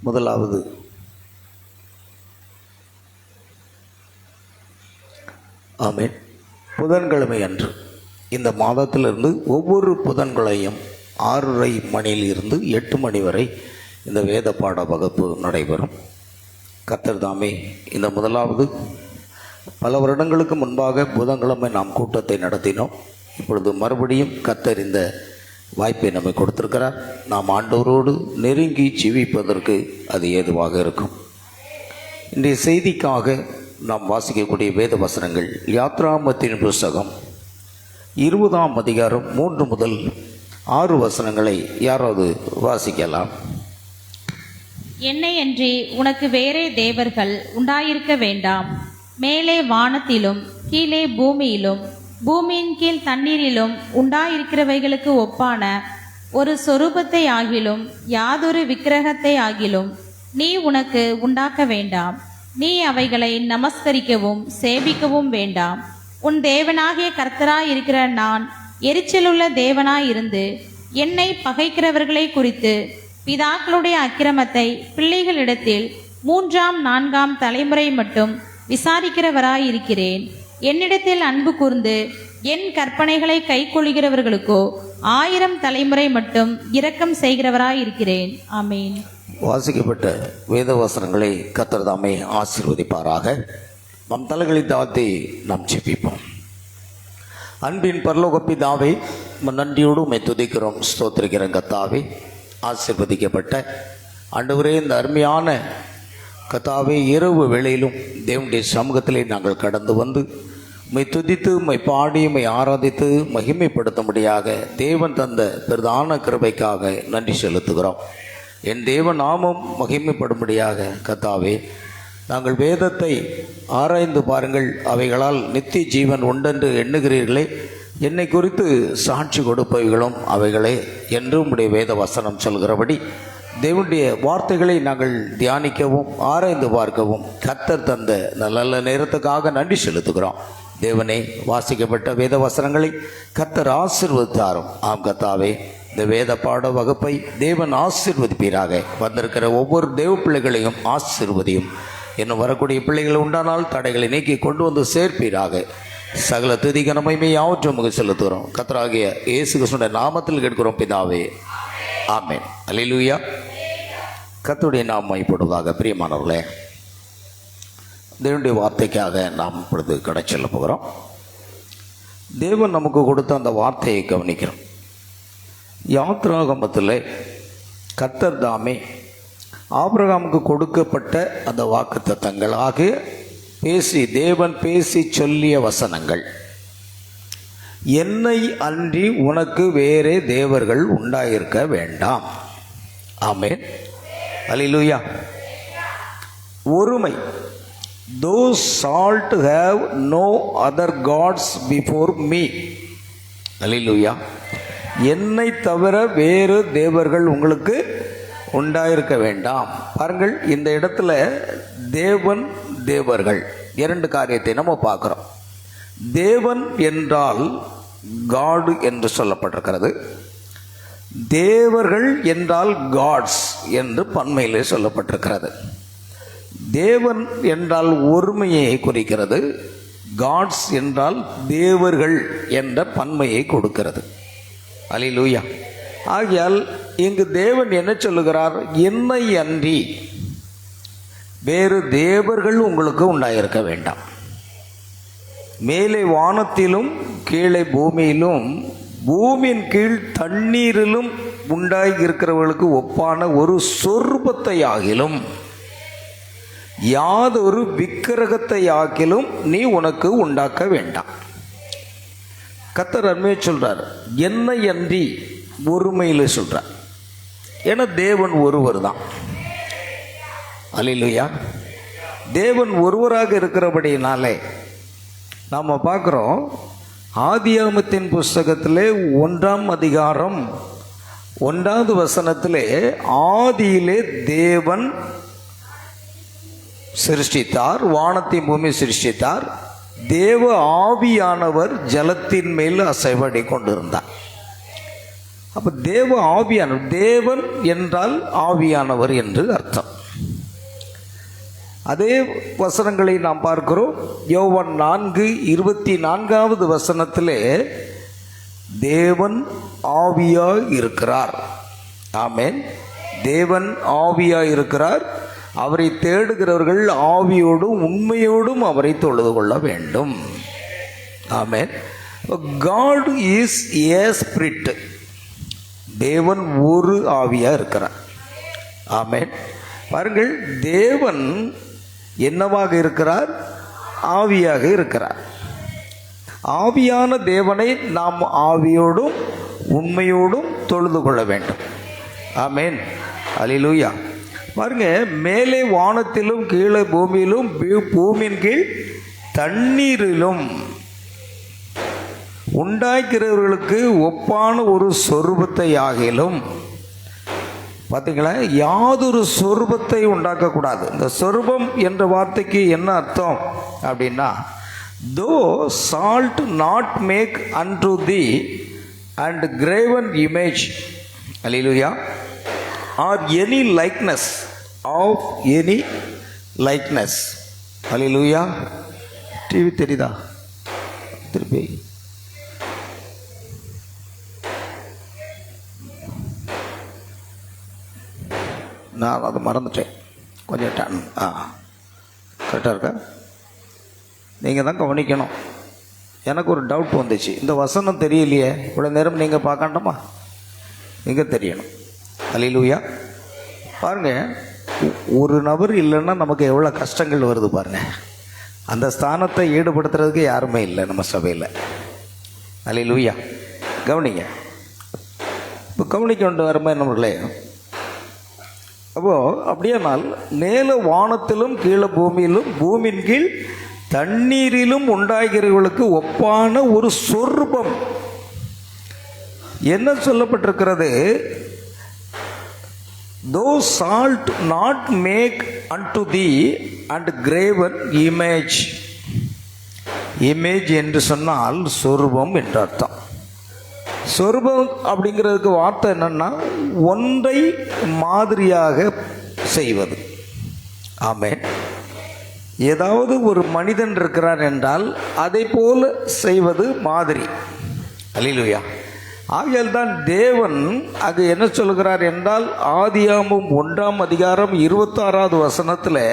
முதலாவது ஆமென். புதன்கிழமை அன்று இந்த மாதத்திலிருந்து ஒவ்வொரு புதன்களையும் 6:30 மணியிலிருந்து 8 மணி வரை இந்த வேத பாட வகுப்பு நடைபெறும். கர்த்தர் தாமே இந்த முதலாவது பல வருடங்களுக்கு முன்பாக புதன்கிழமை நாம் கூட்டத்தை நடத்தினோம். இப்பொழுது மறுபடியும் கர்த்தர் இந்த வாய்ப்பை நம்மை கொடுத்திருக்கிறார். நாம் ஆண்டவரோடு நெருங்கி ஜீவிப்பதற்கு அது ஏதுவாக இருக்கும். இன்றைய செய்திக்காக நாம் வாசிக்கக்கூடிய வேத வசனங்கள் யாத்ராகமத்தின் புஸ்தகம் 20ஆம் அதிகாரம் 3 முதல் 6 வசனங்களை யாராவது வாசிக்கலாம்? என்னையன்றி உனக்கு வேறே தேவர்கள் உண்டாயிருக்க வேண்டாம். மேலே வானத்திலும் கீழே பூமியிலும் பூமியின் கீழ் தண்ணீரிலும் உண்டாயிருக்கிறவைகளுக்கு ஒப்பான ஒரு சொரூபத்தை ஆகிலும் யாதொரு விக்கிரகத்தை ஆகிலும் நீ உனக்கு உண்டாக்க வேண்டாம். நீ அவைகளை நமஸ்கரிக்கவும் சேவிக்கவும் வேண்டாம். உன் தேவனாகிய கர்த்தராய் இருக்கிற நான் எரிச்சலுள்ள தேவனாய் இருந்து என்னை பகைக்கிறவர்களை குறித்து பிதாக்களுடைய அக்கிரமத்தை பிள்ளைகளிடத்தில் 3ஆம் 4ஆம் தலைமுறை மட்டும் விசாரிக்கிறவராய் இருக்கிறேன். என்னிடத்தில் அன்பு கூர்ந்து என் கற்பனைகளை கைக்கொள்கிறவர்களுக்கோ 1000 தலைமுறை மட்டும் இரக்கம் செய்கிறவராய் இருக்கிறேன். ஆமேன். வாசிக்கப்பட்ட வேத வசனங்களை கர்த்தர் தாமே ஆசீர்வதிப்பாராக. நம் தலைகளை தாழ்த்தி நாம் ஜெபிப்போம். அன்பின் பரலோக பிதாவே, நன்றியோடு உம்மை துதிக்கிறோம், ஸ்தோத்திரிக்கிறோம். கர்த்தாவே, ஆசீர்வதிக்கப்பட்ட ஆண்டவரே, இந்த அருமையான கர்த்தாவே இரவு வேளையிலும் தேவனுடைய சமூகத்திலே நாங்கள் கடந்து வந்து உம்மை துதித்து உம்மை பாடி உம்மை ஆராதித்து மகிமைப்படுத்தும்படியாக தேவன் தந்த பிரதான கிருபைக்காக நன்றி செலுத்துகிறோம். என் தேவன் நாமம் மகிமைப்படும்படியாக கர்த்தாவே, நாங்கள் வேதத்தை ஆராய்ந்து பாருங்கள், அவைகளால் நித்திய ஜீவன் உண்டென்று எண்ணுகிறீர்களே, என்னை குறித்து சாட்சி கொடுப்பவைகளும் அவைகளே என்று உம்முடைய வேத வசனம் சொல்கிறபடி தேவனுடைய வார்த்தைகளை நாங்கள் தியானிக்கவும் ஆராய்ந்து பார்க்கவும் கர்த்தர் தந்த நல்ல நேரத்துக்காக நன்றி செலுத்துகிறோம். தேவனே, வாசிக்கப்பட்ட வேத வசனங்களை கர்த்தர் ஆசீர்வதித்தாரும். ஆம் கர்த்தாவே, இந்த வேத பாட வகுப்பை தேவன் ஆசீர்வதிப்பீராக. வந்திருக்கிற ஒவ்வொரு தேவ பிள்ளைகளையும் ஆசீர்வதியும். இன்னும் வரக்கூடிய பிள்ளைகள் உண்டானால் தடைகளை நீக்கி கொண்டு வந்து சேர்ப்பீராக. சகல துதி கனமகிமை யாவற்றும் உமக்கு செலுத்துகிறோம். கர்த்தராகிய இயேசு கிறிஸ்துவின் நாமத்தில் கேட்கிறோம் பிதாவே, ஆமென். அல்லேலூயா. கர்த்தருடைய நாமம் மகிமைப்படுவதாக. பிரியமானவர்களே, தேவனுடைய வார்த்தைக்காக நாம் இப்பொழுது கடை செல்ல போகிறோம். தேவன் நமக்கு கொடுத்த அந்த வார்த்தையை கவனிக்கிறோம். யாத்ராகமத்தில் கர்த்தர் தாமே ஆபிரகாமுக்கு கொடுக்கப்பட்ட அந்த வாக்குத்தத்தங்களாக தேவன் பேசி சொல்லிய வசனங்கள், என்னை அன்றி உனக்கு வேறே தேவர்கள் உண்டாயிருக்க வேண்டாம். ஆமென். அல்லேலூயா. ஒருமை. Those ought to have no other gods before me. அல்லேலூயா. என்னை தவிர வேறு தேவர்கள் உங்களுக்கு உண்டாயிருக்க வேண்டாம். பாருங்கள், இந்த இடத்துல தேவன் தேவர்கள் 2 காரியத்தை நம்ம பார்க்குறோம். தேவன் என்றால் காடு என்று சொல்லப்பட்டிருக்கிறது. தேவர்கள் என்றால் காட்ஸ் என்று பன்மையிலே சொல்லப்பட்டிருக்கிறது. தேவன் என்றால் ஒருமையை குறிக்கிறது. காட்ஸ் என்றால் தேவர்கள் என்ற பன்மையை கொடுக்கிறது. அல்லேலூயா. ஆகையால் இங்கு தேவன் என்ன சொல்லுகிறார்? என்னை அன்றி வேறு தேவர்கள் உங்களுக்கு உண்டாயிருக்க வேண்டாம். மேலே வானத்திலும் கீழே பூமியிலும் பூமியின் கீழ் தண்ணீரிலும் உண்டாகி இருக்கிறவர்களுக்கு ஒப்பான ஒரு சொரூபத்தை ஆகிலும் யாதொரு விக்கிரகத்தை ஆகிலும் நீ உனக்கு உண்டாக்க வேண்டாம். கர்த்தர் அருமையை சொல்றார். என்னை அன்றி ஒருமையில் சொல்றார். ஏன்னா தேவன் ஒருவர் தான். அல்லேலூயா. தேவன் ஒருவராக இருக்கிறபடினாலே நாம் பார்க்குறோம், ஆதியாகமத்தின் புஸ்தகத்திலே 1ஆம் அதிகாரம் 1வது வசனத்திலே ஆதியிலே தேவன் சிருஷ்டித்தார், வானத்தின் பூமி சிருஷ்டித்தார். தேவ ஆவியானவர் ஜலத்தின் மேல் அசைவாடி கொண்டிருந்தார். அப்போ தேவ ஆவியானவர், தேவன் என்றால் ஆவியானவர் என்று அர்த்தம். அதே வசனங்களை நாம் பார்க்கிறோம். யோவான் 4:24 வசனத்திலே தேவன் ஆவியாய் இருக்கிறார். ஆமென். தேவன் ஆவியாய் இருக்கிறார். அவரை தேடுகிறவர்கள் ஆவியோடும் உண்மையோடும் அவரை தொழுது கொள்ள வேண்டும். ஆமென். God is a spirit. தேவன் ஒரு ஆவியாக இருக்கிறார். ஆமென். பாருங்கள், தேவன் என்னவாக இருக்கிறார்? ஆவியாக இருக்கிறார். ஆவியான தேவனை நாம் ஆவியோடும் உண்மையோடும் தொழுது கொள்ள வேண்டும். ஆமென். அல்லேலூயா. பாருங்க, மேலே வானத்திலும் கீழே பூமியிலும் பூமியின் கீழ் தண்ணீரிலும் உண்டாக்கிறவர்களுக்கு ஒப்பான ஒரு சொரூபத்தை ஆகிலும், பார்த்தீங்களா, யாதொரு சொரூபத்தை உண்டாக்கக்கூடாது. இந்த சொரூபம் என்ற வார்த்தைக்கு என்ன அர்த்தம் அப்படின்னா, thou shalt not make unto thee any graven image, அல்லேலூயா, or any likeness of any likeness, அல்லேலூயா. டிவி தெரியுதா? திருப்பி நான் அதை மறந்துட்டேன். கொஞ்சம் கரெக்டாக இருக்கா? நீங்கள் தான் கவனிக்கணும். எனக்கு ஒரு டவுட் வந்துச்சு. இந்த வசனம் தெரியலையே, இவ்வளோ நேரம் நீங்கள் பார்க்கண்டாமா? நீங்கள் தெரியணும். அல்லேலூயா. பாருங்கள், ஒரு நபர் இல்லைன்னா நமக்கு எவ்வளோ கஷ்டங்கள் வருது பாருங்கள். அந்த ஸ்தானத்தை ஈடுபடுத்துறதுக்கு யாருமே இல்லை நம்ம சபையில். அல்லேலூயா. கவனிங்க. இப்போ கவனிக்க கொண்டு வரமா நம்மளே. அப்போது அப்படியானால் மேலே வானத்திலும் கீழே பூமியிலும் பூமியின் கீழ் தண்ணீரிலும் உண்டாகிறவர்களுக்கு ஒப்பான ஒரு சொரூபம் என்ன சொல்லப்பட்டிருக்கிறது? Thou shalt not make unto thee any graven image. Image என்று சொன்னால் சொரூபம் என்று அர்த்தம். சொரூபம் அப்படிங்கிறதுக்கு வார்த்தை என்னன்னா, ஒன்றை மாதிரியாக செய்வது. ஆமென். ஏதாவது ஒரு மனிதன் இருக்கிறார் என்றால் அதை போல செய்வது மாதிரி. அல்லேலூயா. ஆகையால் தான் தேவன் அது என்ன சொல்கிறார் என்றால், ஆதியாகமம் 1 26 வசனத்தில்,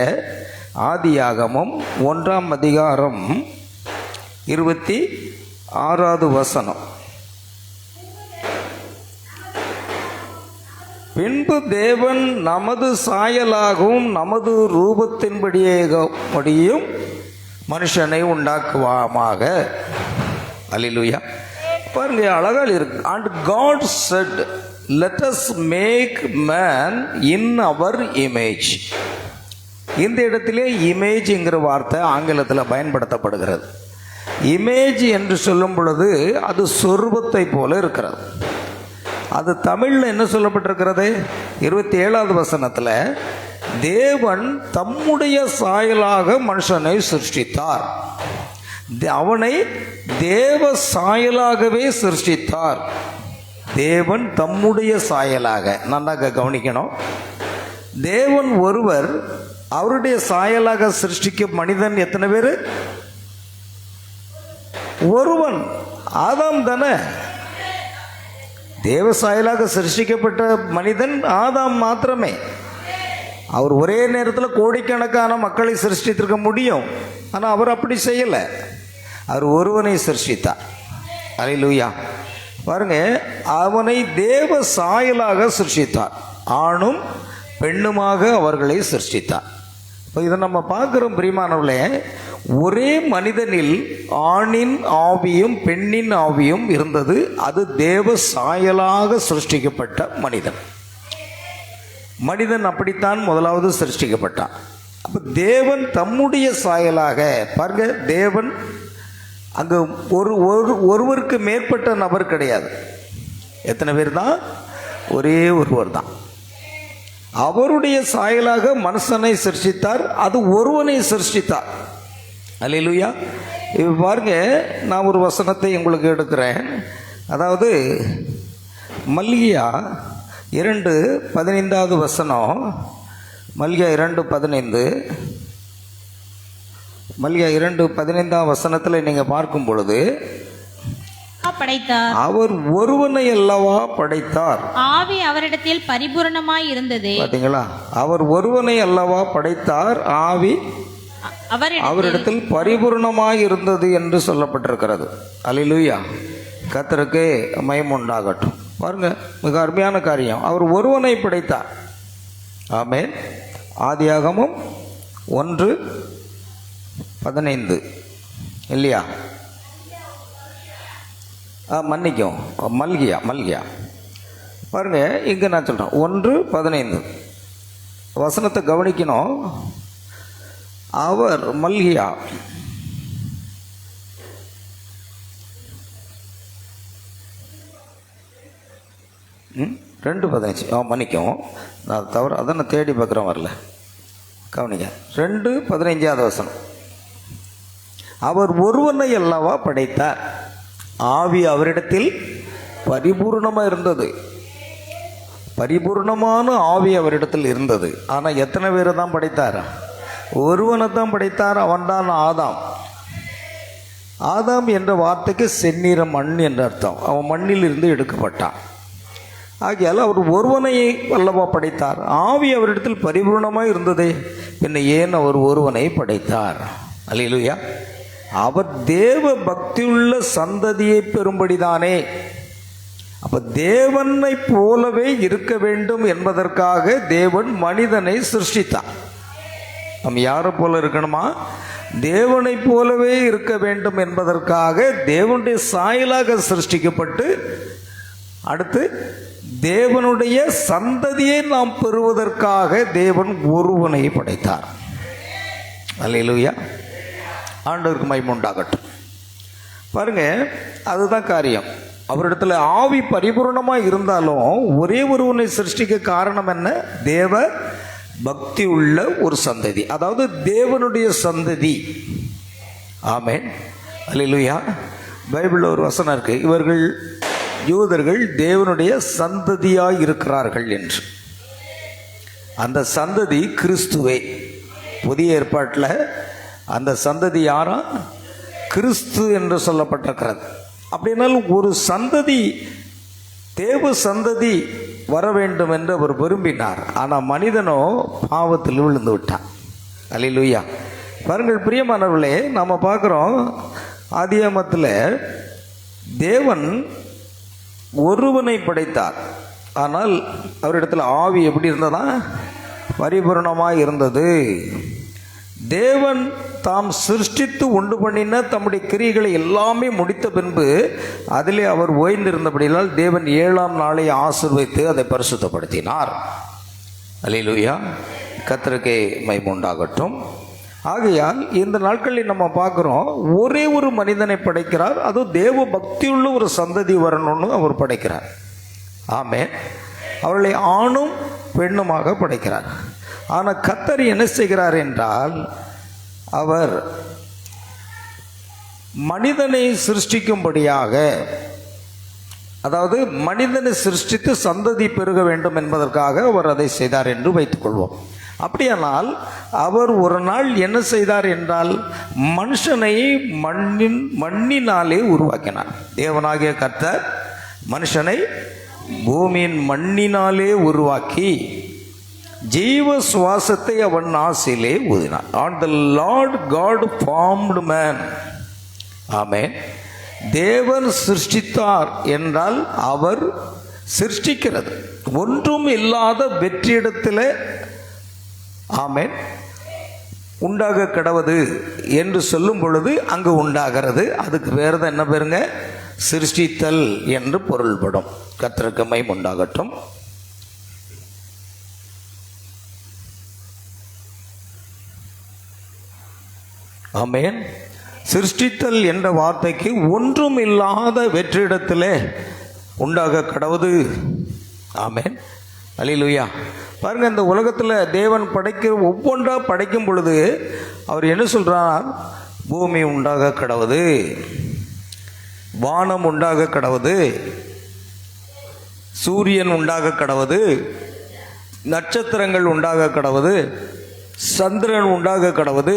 ஆதியாகமம் 1 26 வசனம், பின்பு தேவன் நமது சாயலாகவும் நமது ரூபத்தின்படியும் மனுஷனை உண்டாக்குவாமாக. அல்லேலூயா. பாருங்க, அழகாக இருக்கு. And God said, let us make man in our image. இந்த இடத்திலே இமேஜ்ங்கிற வார்த்தை ஆங்கிலத்தில் பயன்படுத்தப்படுகிறது. இமேஜ் என்று சொல்லும் பொழுது அது சொரூபத்தை போல இருக்கிறது. அது தமிழில் என்ன சொல்லப்பட்டிருக்கிறது? 27 வசனத்தில், தேவன் தம்முடைய சாயலாக மனுஷனை சிருஷ்டித்தார். அவனை தேவ சாயலாகவே சிருஷ்டித்தார். தேவன் தம்முடைய சாயலாக. நன்றாக கவனிக்கணும். தேவன் ஒருவர், அவருடைய சாயலாக சிருஷ்டிக்க மனிதன் எத்தனை பேர்? ஒருவன், ஆதாம் தானே. தேவ சாயலாக சிருஷ்டிக்கப்பட்ட மனிதன் ஆதாம் மாத்திரமே. அவர் ஒரே நேரத்தில் கோடிக்கணக்கான மக்களை சிருஷ்டித்திருக்க முடியும். ஆனால் அவர் அப்படி செய்யலை. அவர் ஒருவனை சிருஷ்டித்தார். அல்லேலூயா. பாருங்க, அவனை தேவ சாயலாக சிருஷ்டித்தார். ஆணும் பெண்ணுமாக அவர்களை சிருஷ்டித்தார். இப்போ இதை நம்ம பார்க்குறோம் பிரியமானவர்களே. ஒரே மனிதனில் ஆணின் ஆவியும் பெண்ணின் ஆவியும் இருந்தது. அது தேவ சாயலாக சிருஷ்டிக்கப்பட்ட மனிதன். மனிதன் அப்படித்தான் முதலாவது சிருஷ்டிக்கப்பட்டான். அப்போ தேவன் தம்முடைய சாயலாக, பாருங்க, தேவன் அங்கே ஒருவருக்கு மேற்பட்ட நபர் கிடையாது. எத்தனை பேர் தான்? ஒரே ஒருவர் தான். அவருடைய சாயலாக மனுஷனை சிருஷ்டித்தார். அது ஒருவனை சிருஷ்டித்தார். அல்லேலூயா. இப்போ பாருங்க, நான் ஒரு வசனத்தை உங்களுக்கு எடுக்கிறேன். அதாவது மல்கியா 2:15 வசனம். மல்கியா 2:15. மல்கியா 2:15 வசனத்தில் நீங்கள் பார்க்கும் பொழுது, படைத்தார், அவர் ஒருவனை அல்லவா படைத்தார். ஆவி அவரிடத்தில் பரிபூரணமாய் இருந்தது. பார்த்தீங்களா? அவர் ஒருவனை அல்லவா படைத்தார், ஆவி அவரிடத்தில் பரிபூர்ணமாய் இருந்தது என்று சொல்லப்பட்டிருக்கிறது. அல்லேலூயா. கர்த்தருக்கு மகிமை உண்டாகட்டும். பாருங்க, மிக அருமையான காரியம். அவர் ஒருவனை படைத்தார். ஆமென். ஆதியாகமம் 1:15 இல்லையா? மன்னிக்கும், மல்கியா. பாருங்க, இங்கே நான் சொல்கிறேன் 1:15 வசனத்தை கவனிக்கணும். அவர் மல்கியா 2:15. மன்னிக்கும், நான் தவிர அதை நான் தேடி பார்க்குறேன், வரல. கவனிங்க, 2:15 வசனம். அவர் ஒருவனை அல்லவா படைத்தார், ஆவி அவரிடத்தில் பரிபூர்ணமாக இருந்தது. பரிபூர்ணமான ஆவி அவரிடத்தில் இருந்தது. ஆனால் எத்தனை பேரை தான் படைத்தார்? ஒருவனை தான் படைத்தார். அவன்தான் ஆதாம். ஆதாம் என்ற வார்த்தைக்கு செந்நிற மண் என்ற அர்த்தம். அவன் மண்ணில் இருந்து எடுக்கப்பட்டான். ஆகையால் அவர் ஒருவனை அல்லவா படைத்தார், ஆவி அவரிடத்தில் பரிபூர்ணமாக இருந்ததே, பின்ன ஏன் அவர் ஒருவனை படைத்தார்? அல்லேலூயா. அவர் தேவ பக்தியுள்ள சந்ததியை பெறும்படிதானே. அப்போ தேவனை போலவே இருக்க வேண்டும் என்பதற்காக தேவன் மனிதனை சிருஷ்டித்தார். நம்ம யாரை போல இருக்கணுமா? தேவனை போலவே இருக்க வேண்டும் என்பதற்காக தேவனுடைய சாயலாக சிருஷ்டிக்கப்பட்டு, அடுத்து தேவனுடைய சந்ததியை நாம் பெறுவதற்காக தேவன் ஒருவனை படைத்தார். அல்லேலூயா. ஆண்டவருக்கு மகிமை உண்டாகட்டும். பாருங்க, அதுதான் காரியம். அவரிடத்துல ஆவி பரிபூர்ணமாக இருந்தாலும் ஒரே ஒருவனை சிருஷ்டிக்க காரணம் என்ன? தேவ பக்தி உள்ள ஒரு சந்ததி, அதாவது தேவனுடைய சந்ததி. ஆமென். அல்லேலூயா. பைபிளில் ஒரு வசனம் இருக்கு, இவர்கள் யூதர்கள் தேவனுடைய சந்ததியாய் இருக்கிறார்கள் என்று. அந்த சந்ததி கிறிஸ்துவே. புதிய ஏற்பாட்டில் அந்த சந்ததி யாரா? கிறிஸ்து என்று சொல்லப்பட்டிருக்கிறது. அப்படின்னால் ஒரு சந்ததி, தேவ சந்ததி வர வேண்டும் என்று அவர் விரும்பினார். ஆனால் மனிதனோ பாவத்தில் விழுந்து விட்டான். அல்லேலூயா. பாருங்கள் பிரியமானவர்களே, நாம் பார்க்குறோம் ஆதியாகமத்தில் தேவன் ஒருவனை படைத்தார். ஆனால் அவரிடத்தில் ஆவி எப்படி இருந்ததா? பரிபூர்ணமாக இருந்தது. தேவன் தாம் சிருஷ்டித்து உண்டு பண்ணின தம்முடைய கிரியைகளை எல்லாமே முடித்த பின்பு அதிலே அவர் ஓய்ந்திருந்தபடியால் தேவன் 7ஆம் நாளை ஆசீர்வதித்து அதை பரிசுத்தப்படுத்தினார். அல்லேலூயா. கர்த்தருக்கே மகிமை உண்டாகட்டும். ஆகையால் இந்த நாட்களில் நம்ம பார்க்குறோம், ஒரே ஒரு மனிதனை படைக்கிறார். அதுவும் தேவ பக்தியுள்ள ஒரு சந்ததி வரணும்னு அவர் படைக்கிறார். ஆமென். அவர்களை ஆணும் பெண்ணுமாக படைக்கிறார். ஆனால் கர்த்தர் என்ன செய்கிறார் என்றால், அவர் மனிதனை சிருஷ்டிக்கும்படியாக, அதாவது மனிதனை சிருஷ்டித்து சந்ததி பெருக வேண்டும் என்பதற்காக அவர் அதை செய்தார் என்று வைத்துக்கொள்வோம். அப்படியானால் அவர் ஒரு நாள் என்ன செய்தார் என்றால், மனுஷனை மண்ணினாலே உருவாக்கினார். தேவனாகிய கர்த்தர் மனுஷனை பூமியின் மண்ணினாலே உருவாக்கி ஜீவ சுவாசத்தை அவன் நாசிலே ஊதினார். On the Lord God formed man. ஆமென். தேவன் சிருஷ்டித்தார் என்றால் அவர் சிருஷ்டிக்கிறது. ஒன்றும் இல்லாத வெற்றிடத்தில் ஆமென் உண்டாக கடவது என்று சொல்லும் பொழுது அங்கு உண்டாகிறது. அதுக்கு வேறு தான் என்ன பேருங்க? சிருஷ்டித்தல் என்று பொருள்படும். கர்த்தருக்கு மகிமை உண்டாகட்டும். ஆமென். சிருஷ்டித்தல் என்ற வார்த்தைக்கு ஒன்றும் இல்லாத வெற்றிடத்திலே உண்டாக கடவுது. ஆமென். அல்லேலூயா. பாருங்க, இந்த உலகத்தில் தேவன் ஒவ்வொன்றா படைக்கும் பொழுது அவர் என்ன சொல்றார்? பூமி உண்டாக கடவுது, வானம் உண்டாக கடவுது, சூரியன் உண்டாக கடவது, நட்சத்திரங்கள் உண்டாக கடவது, சந்திரன் உண்டாக கடவது.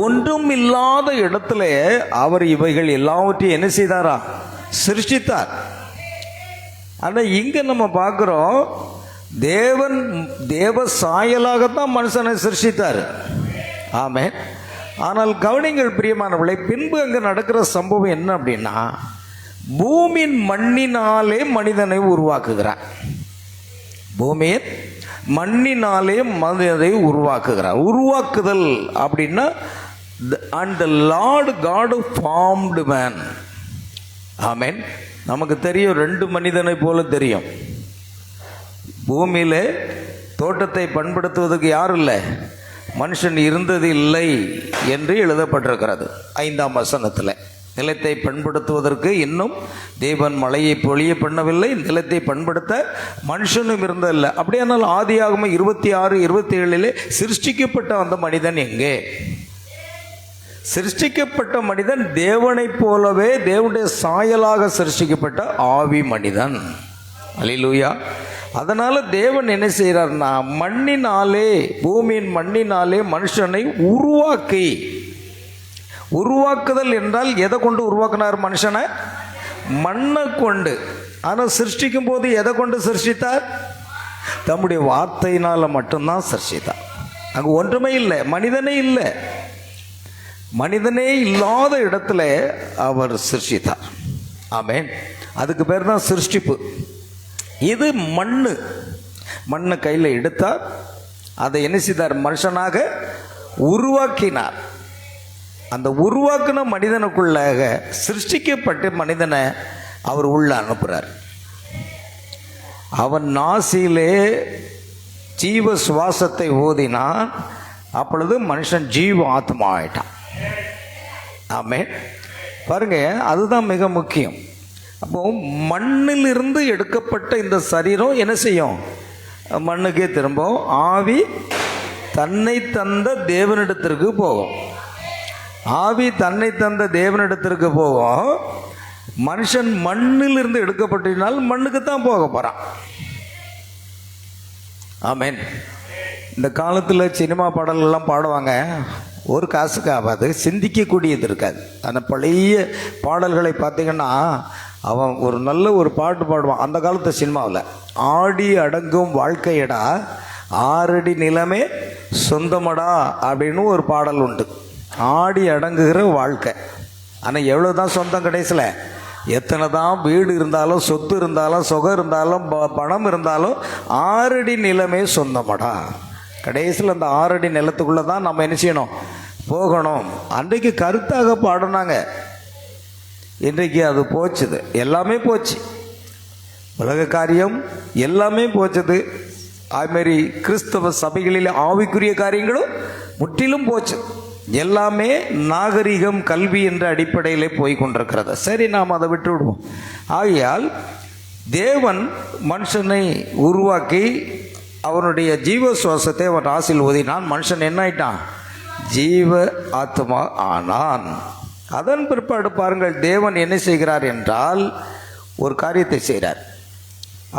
ஒன்றும் இல்லாத இடத்துல அவர் இவைகள் எல்லாவற்றையும் என்ன செய்தாரா? சிருஷ்டித்தார். ஆனால் இங்கே நம்ம பார்க்குறோம், தேவன் தேவ சாயலாகத்தான் மனுஷனை சிருஷ்டித்தார். ஆமென். ஆனால் கவனிங்கள் பிரியமானவர்களே, பின்பு அங்கே நடக்கிற சம்பவம் என்ன அப்படின்னா, பூமியின் மண்ணினாலே மனிதனை உருவாக்குகிறார். பூமியின் மண்ணினாலே மனிதனை உருவாக்குகிறார். உருவாக்குதல் அப்படின்னா and the Lord God formed man. ஆமென். நமக்கு தெரியும், 2 மனிதனை போல தெரியும். பூமியில் தோட்டத்தை பண்படுத்துவதற்கு யாரும் இல்லை, மனுஷன் இருந்தது இல்லை என்று எழுதப்பட்டிருக்கிறது 5ஆம் வசனத்தில். நிலத்தை பண்படுத்துவதற்கு இன்னும் தேவன் மழையை பொழிய பண்ணவில்லை, நிலத்தை பண்படுத்த மனுஷனும் இருந்ததில்லை. அப்படியானால் ஆதியாகமம் 26-27 சிருஷ்டிக்கப்பட்ட அந்த மனிதன் எங்கே? சிருஷ்டிக்கப்பட்ட மனிதன் தேவனைப் போலவே தேவனுடைய சாயலாக சிருஷ்டிக்கப்பட்ட ஆவி மனிதன். அல்லேலூயா. அதனால தேவன் என்ன செய்கிறார்னா, மண்ணினாலே, பூமியின் மண்ணினாலே மனுஷனை உருவாக்கி, உருவாக்குதல் என்றால் எதை கொண்டு உருவாக்கினார் மனுஷனை? மண்ணை கொண்டு. ஆனால் சிருஷ்டிக்கும் போது எதை கொண்டு சிருஷ்டித்தார்? தம்முடைய வார்த்தையினால் மட்டும்தான் சிருஷ்டித்தார். அங்கே ஒன்றுமே இல்லை, மனிதனே இல்லை. மனிதனே இல்லாத இடத்துல அவர் சிருஷ்டித்தார். ஆமென். அதுக்கு பேர் தான் சிருஷ்டிப்பு. இது மண்ணை கையில் எடுத்தார், அதை என்ன செய்தார்? மனுஷனாக உருவாக்கினார். அந்த உருவாக்கின மனிதனுக்குள்ளாக சிருஷ்டிக்கப்பட்ட மனிதனை அவர் உள்ள அனுப்புகிறார். அவன் நாசியிலே ஜீவ சுவாசத்தை ஊதினான். அப்பொழுது மனுஷன் ஜீவ ஆத்மா ஆயிட்டான். ஆமென். பாருங்க, அதுதான் மிக முக்கியம். அப்போ மண்ணிலிருந்து எடுக்கப்பட்ட இந்த சரீரம் என்ன செய்யும்? மண்ணுக்கே திரும்பும். ஆவி தன்னை தந்த தேவனிடத்திற்கு போகும். ஆவி தன்னை தந்த தேவனிடத்திற்கு போகும். மனுஷன் மண்ணிலிருந்து எடுக்கப்பட்டதினால் மண்ணுக்கு தான் போக போகிறான். ஆமென். இந்த காலத்தில் சினிமா பாடல்கள்லாம் பாடுவாங்க, ஒரு காசுக்கு ஆகாது, சிந்திக்கக்கூடியது இருக்காது. அந்த பழைய பாடல்களை பார்த்தீங்கன்னா, அவன் ஒரு நல்ல ஒரு பாட்டு பாடுவான் அந்த காலத்து சினிமாவில். ஆடி அடங்கும் வாழ்க்கையடா, 6 அடி நிலமே சொந்தமடா அப்படின்னு ஒரு பாடல் உண்டு. ஆடி அடங்குகிற வாழ்க்கை. ஆனால் எவ்வளோ தான் சொந்தம் கடைசியில்? எத்தனை தான் வீடு இருந்தாலும், சொத்து இருந்தாலும், சுகம் இருந்தாலும், பணம் இருந்தாலும் 6 அடி நிலமே சொந்தமடா. கடைசியில் அந்த 6 அடி நிலத்துக்குள்ளே தான் நம்ம என்ன செய்யணும்? போகணும். அன்றைக்கு கருத்தாக பாடினாங்க, இன்றைக்கு அது போச்சுது, எல்லாமே போச்சு. உலக காரியம் எல்லாமே போச்சது. அதுமாரி கிறிஸ்தவ சபைகளில் ஆவிக்குரிய காரியங்களும் முற்றிலும் போச்சு. எல்லாமே நாகரிகம், கல்வி என்ற அடிப்படையில் போய் கொண்டிருக்கிறது. சரி, நாம் அதை விட்டு விடுவோம். ஆகையால் தேவன் மனுஷனை உருவாக்கி அவனுடைய ஜீவ சுவாசத்தை அவன் ராசியில் ஊதினான். மனுஷன் என்ன ஆயிட்டான்? ஜீவ ஆத்மா ஆனான். அதன் பிற்பாடு பாருங்கள், தேவன் என்ன செய்கிறார் என்றால் ஒரு காரியத்தை செய்கிறார்.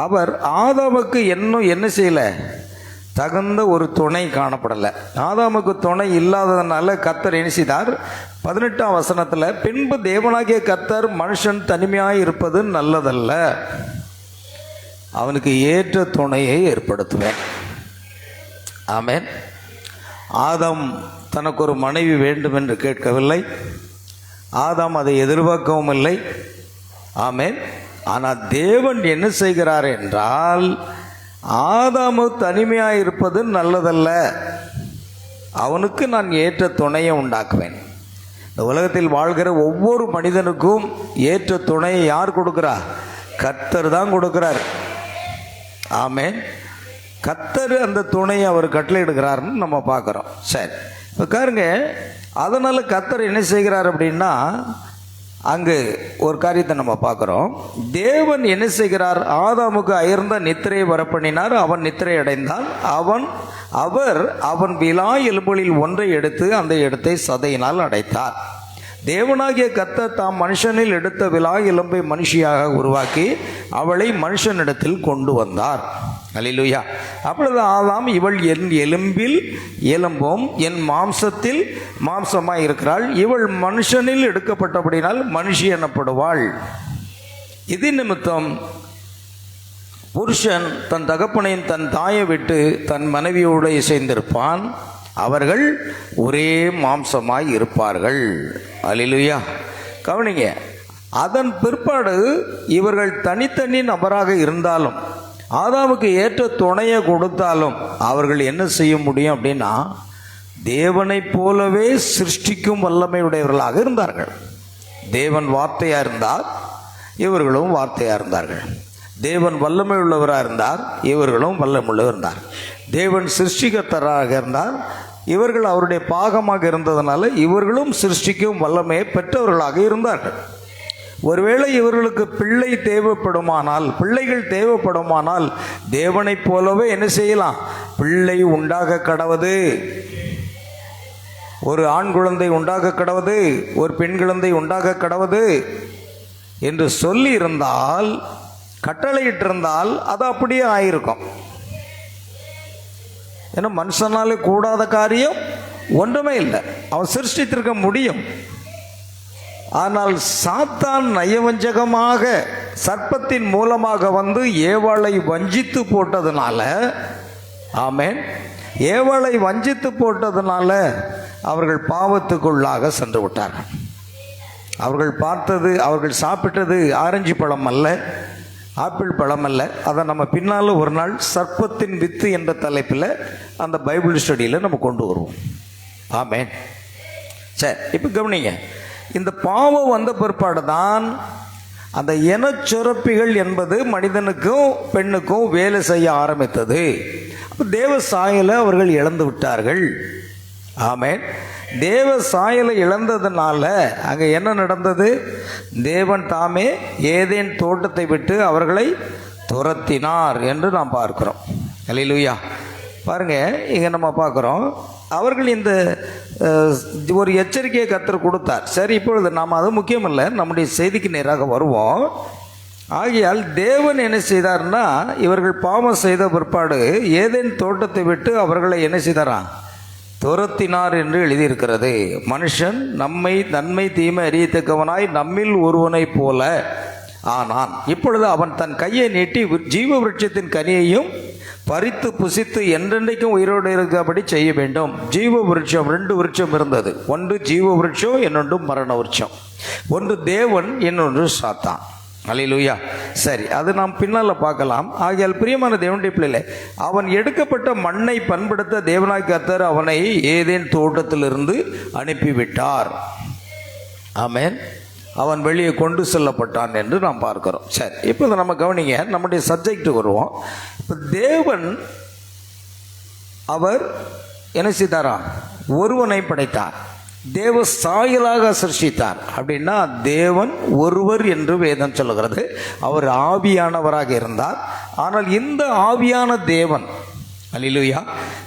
அவர் ஆதாமுக்கு இன்னும் என்ன செய்யலை? தகுந்த ஒரு துணை காணப்படலை. ஆதாமுக்கு துணை இல்லாததுனால கர்த்தர் என்ன செய்தார்? 18ஆம் வசனத்தில், பின்பு தேவனாகிய கர்த்தர் மனுஷன் தனிமையாக இருப்பது நல்லதல்ல, அவனுக்கு ஏற்ற துணையை ஏற்படுத்துவேன். ஆமென். ஆதாம் தனக்கு ஒரு மனைவி வேண்டும் என்று கேட்கவில்லை. ஆதாம் அதை எதிர்பார்க்கவும் இல்லை. ஆமென். ஆனால் தேவன் என்ன செய்கிறார் என்றால், ஆதாமு தனிமையாக இருப்பது நல்லதல்ல, அவனுக்கு நான் ஏற்ற துணையை உண்டாக்குவேன். இந்த உலகத்தில் வாழ்கிற ஒவ்வொரு மனிதனுக்கும் ஏற்ற துணையை யார் கொடுக்குறா? கர்த்தர் தான் கொடுக்குறார். ஆமென். கர்த்தர் அந்த துணையை அவர் கட்டளையிடுகிறார்னு நம்ம பார்க்குறோம். சரி, இப்போ பாருங்க, அதனால் கர்த்தர் என்ன செய்கிறார் அப்படின்னா, அங்கு ஒரு காரியத்தை நம்ம பார்க்குறோம். தேவன் என்ன செய்கிறார்? ஆதாமுக்கு அயர்ந்த நித்திரையை வரப்பண்ணினார். அவன் நித்திரை அடைந்தான். அவன் விலா எலும்புகளில் ஒன்றை எடுத்து அந்த இடத்தை சதையினால் அடைத்தார். தேவனாகிய கர்த்தர் தாம் மனுஷனில் எடுத்த விலா எலும்பை மனுஷியாக உருவாக்கி அவளை மனுஷனிடத்தில் கொண்டு வந்தார். அல்லேலூயா. அப்பொழுது ஆதாம், இவள் என் எலும்பில் எலும்பும் என் மாம்சத்தில் மாம்சமாய் இருக்கிறாள், இவள் மனுஷனில் எடுக்கப்பட்டபடினால் மனுஷி எனப்படுவாள். இது நிமித்தம் புருஷன் தன் தகப்பனையும் தன் தாயை விட்டு தன் மனைவியோடு இசைந்திருப்பான், அவர்கள் ஒரே மாம்சமாய் இருப்பார்கள். அல்லேலூயா. கவனிங்க, அதன் பிற்பாடு இவர்கள் தனித்தனி நபராக இருந்தாலும் ஆதாமுக்கு ஏற்ற துணையை கொடுத்தாலும் அவர்கள் என்ன செய்ய முடியும் அப்படின்னா, தேவனைப் போலவே சிருஷ்டிக்கும் வல்லமை உடையவர்களாக இருந்தார்கள். தேவன் வார்த்தையாக இருந்தார், இவர்களும் வார்த்தையாக இருந்தார்கள். தேவன் வல்லமை உள்ளவராக இருந்தார், இவர்களும் வல்லமுள்ளவர் இருந்தார். தேவன் சிருஷ்டிகர்த்தராக இருந்தார், இவர்கள் அவருடைய பாகமாக இருந்ததுனால இவர்களும் சிருஷ்டிக்கும் வல்லமையை பெற்றவர்களாக இருந்தார்கள். ஒருவேளை இவர்களுக்கு பிள்ளைகள் தேவைப்படுமானால் தேவனைப் போலவே என்ன செய்யலாம்? பிள்ளை உண்டாக கடவது, ஒரு ஆண் குழந்தை உண்டாக கடவது, ஒரு பெண் குழந்தை உண்டாக கடவது என்று சொல்லி இருந்தால், கட்டளையிட்டிருந்தால் அது அப்படியே ஆயிருக்கும். ஏன்னா மனுஷனாலே கூடாத காரியம் ஒன்றுமே இல்லை, அவன் சிருஷ்டித்திருக்க முடியும். ஆனால் சாத்தான் நயவஞ்சகமாக சர்ப்பத்தின் மூலமாக வந்து ஏவாளை வஞ்சித்து போட்டதுனால, ஆமென், ஏவாளை வஞ்சித்து போட்டதுனால அவர்கள் பாவத்துக்குள்ளாக சென்று விட்டார்கள். அவர்கள் சாப்பிட்டது ஆரஞ்சு பழம் அல்ல, ஆப்பிள் பழம் அல்ல. அதை நம்ம பின்னால் ஒரு நாள் சர்ப்பத்தின் வித்து என்ற தலைப்பில் அந்த பைபிள் ஸ்டடியில் நம்ம கொண்டு வருவோம். ஆமென். சரி, இப்போ கவனிங்க, இந்த பாவம் வந்த பிற்பாடு தான் அந்த இனச்சுரப்பிகள் என்பது மனிதனுக்கும் பெண்ணுக்கும் வேலை செய்ய ஆரம்பித்தது. அப்போ தேவ சாயலை அவர்கள் இழந்து விட்டார்கள். ஆமென். தேவ சாயலை இழந்ததுனால அங்கே என்ன நடந்தது? தேவன் தாமே ஏதேன் தோட்டத்தை விட்டு அவர்களை துரத்தினார் என்று நாம் பார்க்கிறோம். அல்லேலூயா. பாருங்க, இங்கே நம்ம பார்க்குறோம், அவர்கள் இந்த ஒரு எச்சரிக்கையை கர்த்தர் கொடுத்தார். சரி, இப்பொழுது நாம் அது முக்கியமில்லை, நம்முடைய செய்திக்கு நேராக வருவோம். ஆகையால் தேவன் என்ன செய்தார்னா, இவர்கள் பாவம் செய்த பிற்பாடு ஏதேன் தோட்டத்தை விட்டு அவர்களை என்ன செய்தாராம்? துரத்தினார் என்று எழுதியிருக்கிறது. மனுஷன் நம்மை நன்மை தீமை அறியத்தக்கவனாய் நம்மில் ஒருவனைப் போல ஆனான். இப்பொழுது அவன் தன் கையை நீட்டி ஜீவ விருட்சத்தின் கனியையும் பறித்து புசித்து என்றென்றைக்கும் உயிரோடு இருக்கபடி செய்ய வேண்டும். ஜீவ விருட்சம், 2 விருட்சம் இருந்தது. ஒன்று ஜீவ விருட்சம், இன்னொன்று மரண விருட்சம். ஒன்று தேவன், இன்னொன்று சாத்தான். அல்லேலூயா. சரி, அது நாம் பின்னால் பார்க்கலாம். ஆகையால் பிரியமான தேவனுடைய பிள்ளைகளே, அவன் எடுக்கப்பட்ட மண்ணை பண்படுத்த தேவனாய் கர்த்தர் அவனை ஏதேன் தோட்டத்திலிருந்து அனுப்பிவிட்டார். ஆமென். அவன் வெளியே கொண்டு செல்லப்பட்டான் என்று நாம் பார்க்கிறோம். சரி, இப்போ நம்ம கவனிங்க, நம்முடைய சப்ஜெக்ட் வருவோம். இப்போ தேவன் அவர் என்ன செய்தாரா? ஒருவனை படைத்தார், தேவ சாயலாக சிருஷ்டித்தார். அப்படின்னா தேவன் ஒருவர் என்று வேதம் சொல்லுகிறது. அவர் ஆவியானவராக இருந்தார். ஆனால் இந்த ஆவியான தேவன், அல்லேலூயா,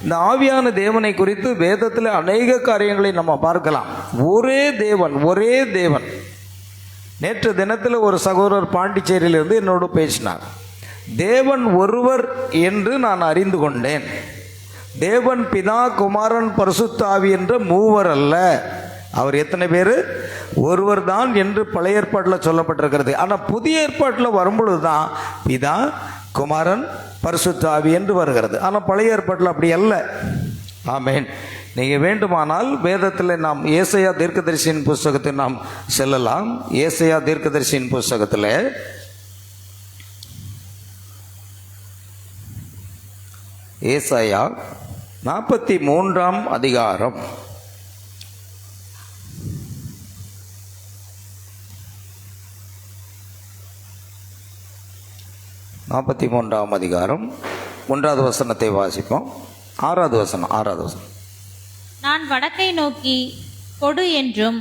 இந்த ஆவியான தேவனை குறித்து வேதத்தில் அநேக காரியங்களை நம்ம பார்க்கலாம். ஒரே தேவன். நேற்று தினத்தில் ஒரு சகோதரர் பாண்டிச்சேரியிலிருந்து என்னோடு பேசினார். தேவன் ஒருவர் என்று நான் அறிந்து கொண்டேன். தேவன் பிதா, குமாரன், பரிசுத்த ஆவி என்ற மூவர் அல்ல. அவர் எத்தனை பேர்? ஒருவர் தான் என்று பழைய ஏற்பாட்டில் சொல்லப்பட்டிருக்கிறது. ஆனால் புதிய ஏற்பாட்டில் வரும்பொழுது தான் பிதா, குமாரன், பரிசுத்த ஆவி என்று வருகிறது. ஆனால் பழைய ஏற்பாட்டில் அப்படி அல்ல. ஆமென். நீங்கள் வேண்டுமானால் வேதத்தில் நாம் ஏசாயா தீர்க்கதரிசியின் புஸ்தகத்தை நாம் செல்லலாம். ஏசாயா தீர்க்கதரிசியின் புஸ்தகத்தில் ஏசாயா 43ஆம் அதிகாரம் 43ஆம் அதிகாரம் 1வது வசனத்தை வாசிப்போம். 6வது வசனம். நான் வடக்கை நோக்கி கொடு என்றும்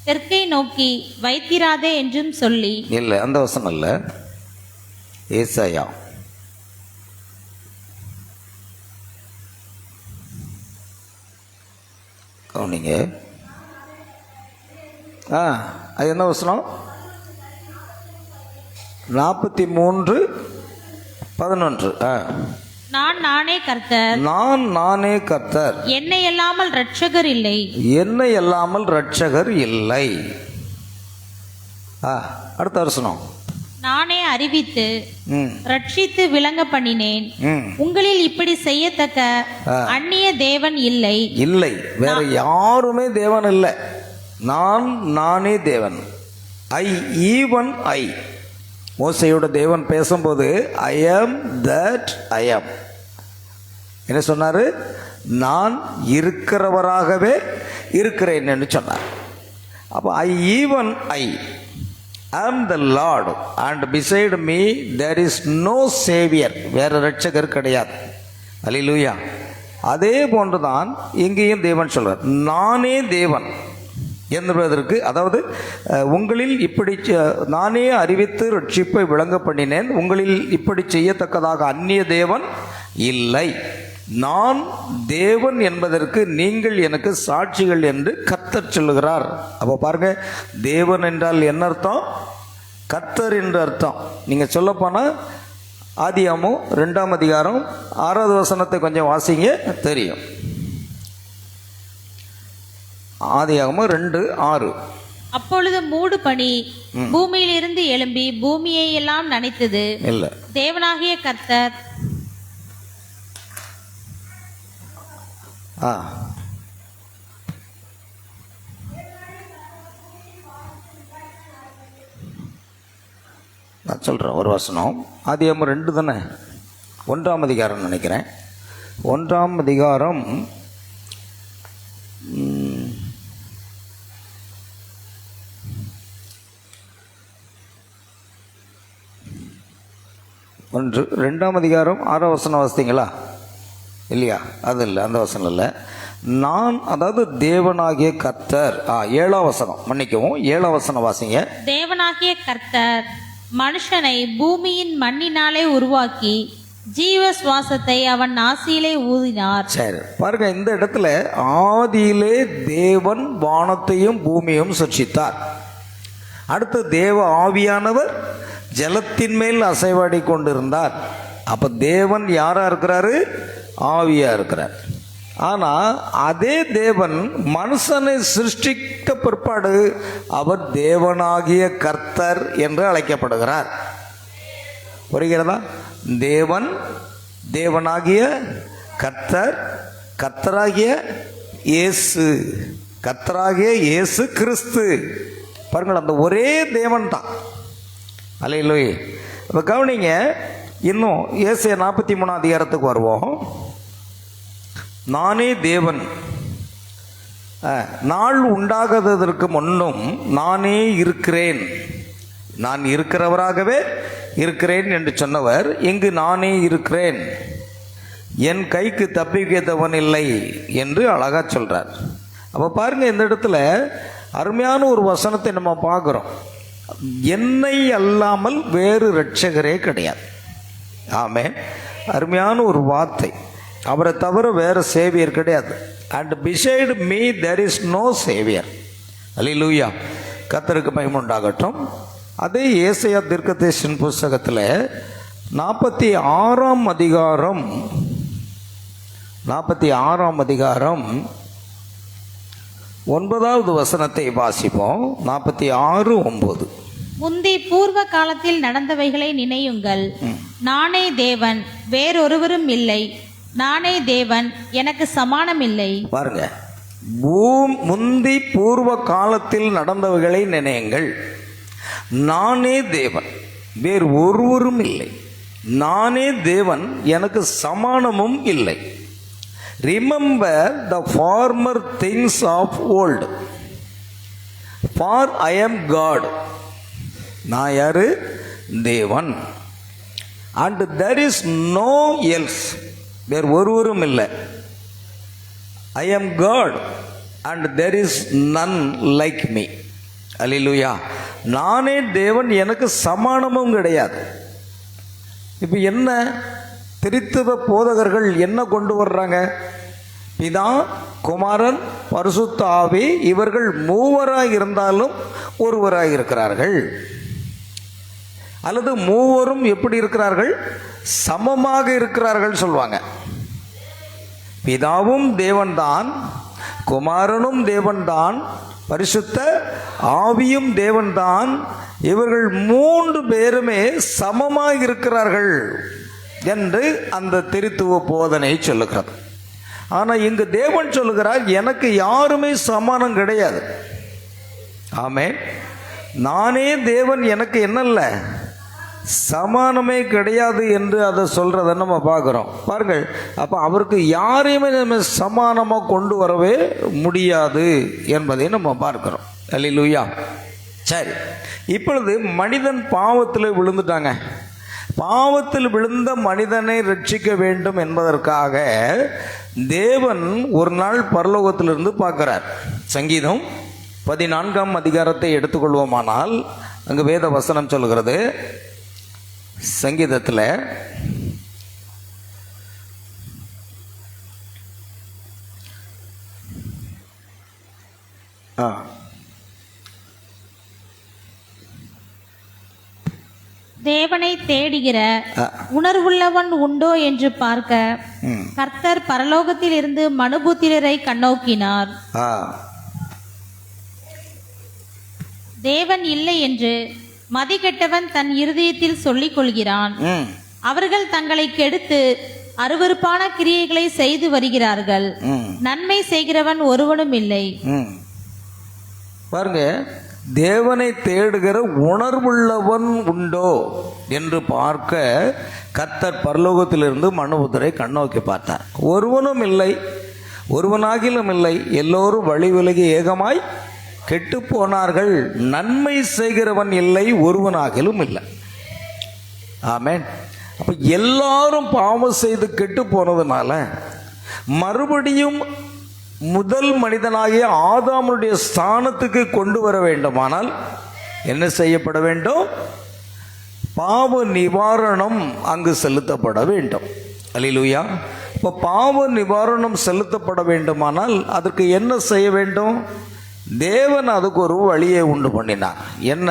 தெற்கை நோக்கி வைத்திராதே என்றும் சொல்லி. இல்லை, அந்த வசனம் இல்லை. ஏசாயா கவனிங்க, அது என்ன வசனம்? 43:11. நான் நானே கர்த்தர், நான் நானே கர்த்தர், என்னை அல்லாமல் இரட்சகர் இல்லை, என்னை அல்லாமல் இரட்சகர் இல்லை. அடுத்த வசனம். நானே அறிவித்து ரட்சித்து விளங்க பண்ணினேன், உங்களில் இப்படி செய்யத்தக்க அந்நிய தேவன் இல்லை. இல்லை, வேற யாருமே தேவன் இல்லை. நான் நானே தேவன். Even I. மோசையோட தேவன் பேசும்போது ஐ ஆம் தட் ஐ ஆம் என்ன சொன்னார்? நான் இருக்கிறவராகவே இருக்கிறேன் என்று சொன்னார். அப்போ even I am the Lord and beside me there is no saviour. வேற ரட்சகர் கிடையாது. அல்லேலூயா. அதே போன்றுதான் இங்கேயும் தேவன் சொல்றார், நானே தேவன் என்பதற்கு, அதாவது உங்களில் இப்படி நானே அறிவித்து ரட்சிப்பை விளங்க பண்ணினேன், உங்களில் இப்படி செய்யத்தக்கதாக அந்நிய தேவன் இல்லை, நான் தேவன் என்பதற்கு நீங்கள் எனக்கு சாட்சிகள் என்று கர்த்தர் சொல்லுகிறார். அப்போ பாருங்க, தேவன் என்றால் என்ன அர்த்தம்? கர்த்தர் என்று அர்த்தம். நீங்கள் சொல்லப்போனால் ஆதியாகமம் 2ஆம் அதிகாரம் 6வது வசனத்தை கொஞ்சம் வாசிங்க, தெரியும். ஆதியாகமம் 2:6. அப்பொழுது மூடு பனி பூமியிலிருந்து எழும்பி பூமியை எல்லாம் நனைத்தது. இல்ல, தேவனாகிய கர்த்தர் நான் சொல்கிறேன் ஒரு வசனம். ஆதியாகமம் 2 தானே, 1ஆம் அதிகாரம் நினைக்கிறேன். 1ஆம் அதிகாரம் 2ஆம் அதிகாரம் 6ஆம் வசனம் வாசித்தீங்களா? இல்லையா? அது இல்லை, அந்த வசனம் இல்லை. நான், அதாவது தேவனாகிய கர்த்தர். 7ஆம் வசனம், மன்னிக்கவும், 7ஆம் வசனம் வாசிங்க. தேவனாகிய கர்த்தர் மனுஷனை பூமியின் மண்ணினாலே உருவாக்கி ஜீவ சுவாசத்தை அவன் நாசியிலே ஊதினார். சரி, பாருங்க, இந்த இடத்துல ஆதியிலே தேவன் வானத்தையும் பூமியையும் சிருஷ்டித்தார். அடுத்து தேவ ஆவியானவர் ஜலத்தின் மேல் அசைவாடி கொண்டிருந்தார். அப்போ தேவன் யாரா இருக்கிறாரு? ஆவியா இருக்கிறார். ஆனால் அதே தேவன் மனுஷனை சிருஷ்டிக்க பிற்பாடு அவர் தேவனாகிய கர்த்தர் என்று அழைக்கப்படுகிறார். புரிகிறதா? தேவன், தேவனாகிய கர்த்தர், கர்த்தராகிய இயேசு, கர்த்தராகிய இயேசு கிறிஸ்து. பாருங்கள், அந்த ஒரே தேவன் தான். அல்லேலூயா. இப்போ கவனிங்க, இன்னும் ஏசாயா 43ஆம் அதிகாரத்துக்கு வருவோம். நானே தேவன், நாள் உண்டாகாததற்கு முன்னும் நானே இருக்கிறேன், நான் இருக்கிறவராகவே இருக்கிறேன் என்று சொன்னவர் இங்கு நானே இருக்கிறேன், என் கைக்கு தப்பிக்கத்தவன் இல்லை என்று அழகா சொல்றார். அப்போ பாருங்க, இந்த இடத்துல அருமையான ஒரு வசனத்தை நம்ம பார்க்குறோம். என்னை அல்லாமல் வேறு இரட்சகரே கிடையாது. ஆமென். அருமையான ஒரு வார்த்தை. அவரை தவிர வேறு சேவியர் கிடையாது. And beside me there is no saviour. அல்லேலூயா. கர்த்தருக்கு மகிமை உண்டாகட்டும். அதே ஏசாயா தீர்க்கதரிசியின் புஸ்தகத்தில் 46ஆம் அதிகாரம் 9வது வசனத்தை வாசிப்போம். 46:9. முந்தி பூர்வ காலத்தில் நடந்தவைகளை நினையுங்கள். நானே தேவன், வேறொருவரும் இல்லை. நானே தேவன், எனக்கு சமானம் இல்லை. பாருங்க, முந்தி பூர்வ காலத்தில் நடந்தவைகளை நினையுங்கள். நானே தேவன், வேறு ஒருவரும் இல்லை. நானே தேவன், எனக்கு சமானமும் இல்லை. Remember the former things of old, for I am God. நான் யாரு? தேவன். And there is no else, வேறு ஒருவரும் இல்லை. I am God and there is none like me. அல்லேலூயா. நானே தேவன், எனக்கு சமானமும் கிடையாது. இப்போ என்ன திரித்துவ போதகர்கள் என்ன கொண்டு வர்றாங்க? பிதா, குமாரன், பரிசுத்த ஆவி இவர்கள் மூவராய் இருந்தாலும் ஒருவராய் இருக்கிறார்கள். அல்லது மூவரும் எப்படி இருக்கிறார்கள்? சமமாக இருக்கிறார்கள் சொல்லுவாங்க. பிதாவும் தேவன்தான், குமாரனும் தேவன்தான், பரிசுத்த ஆவியும் தேவன்தான். இவர்கள் மூன்று பேருமே சமமாக இருக்கிறார்கள் என்று அந்த திருத்துவ போதனை சொல்லுகிறது. ஆனால் இங்கு தேவன் சொல்லுகிறார், எனக்கு யாருமே சமானம் கிடையாது. ஆமென். நானே தேவன், எனக்கு என்னல்ல சமானமே கிடையாது என்று அதை சொல்கிறத நம்ம பார்க்குறோம். பாருங்கள், அப்போ அவருக்கு யாரையுமே நம்ம சமானமாக கொண்டு வரவே முடியாது என்பதை நம்ம பார்க்குறோம். அல்லேலூயா. சரி, இப்பொழுது மனிதன் பாவத்தில் விழுந்துட்டாங்க. பாவத்தில் விழுந்த மனிதனை ரட்சிக்க வேண்டும் என்பதற்காக தேவன் ஒரு நாள் பரலோகத்திலிருந்து பார்க்கிறார். சங்கீதம் 14ஆம் அதிகாரத்தை எடுத்துக்கொள்வோமானால் அங்கு வேத வசனம் சொல்கிறது, சங்கீதத்தில் தேவனை தேடுகிற உணர்வுள்ளவன் உண்டோ என்று பார்க்க கர்த்தர் பரலோகத்தில் இருந்து மனுபுத்திரரை கண்ணோக்கினார். தேவன் இல்லை என்று மதிகெட்டவன் தன் இருதயத்தில் சொல்லிக் கொள்கிறான். அவர்கள் தங்களை கெடுத்து அருவருப்பான கிரியைகளை செய்து வருகிறார்கள். நன்மை செய்கிறவன் ஒருவனும் இல்லை. பாருங்க, தேவனை தேடுகிற உணர்வுள்ளவன் உண்டோ என்று பார்க்க கர்த்தர் பரலோகத்திலிருந்து மனுபுத்திரை கண்ணோக்கி பார்த்தார். ஒருவனும் இல்லை, ஒருவனாகிலும் இல்லை, எல்லோரும் வழி விலகி ஏகமாய் கெட்டு போனார்கள். நன்மை செய்கிறவன் இல்லை, ஒருவனாகிலும் இல்லை. ஆமென். அப்ப எல்லாரும் பாவம் செய்து கெட்டு போனதுனால மறுபடியும் முதல் மனிதனாகிய ஆதாமுடைய ஸ்தானத்துக்கு கொண்டு வர வேண்டுமானால் என்ன செய்யப்பட வேண்டும்? பாவ நிவாரணம் அங்கு செலுத்தப்பட வேண்டும். அல்லேலூயா. இப்போ பாவ நிவாரணம் செலுத்தப்பட வேண்டுமானால் அதற்கு என்ன செய்ய வேண்டும்? தேவன் அதுக்கு ஒரு வழியை உண்டு பண்ணினார். என்ன?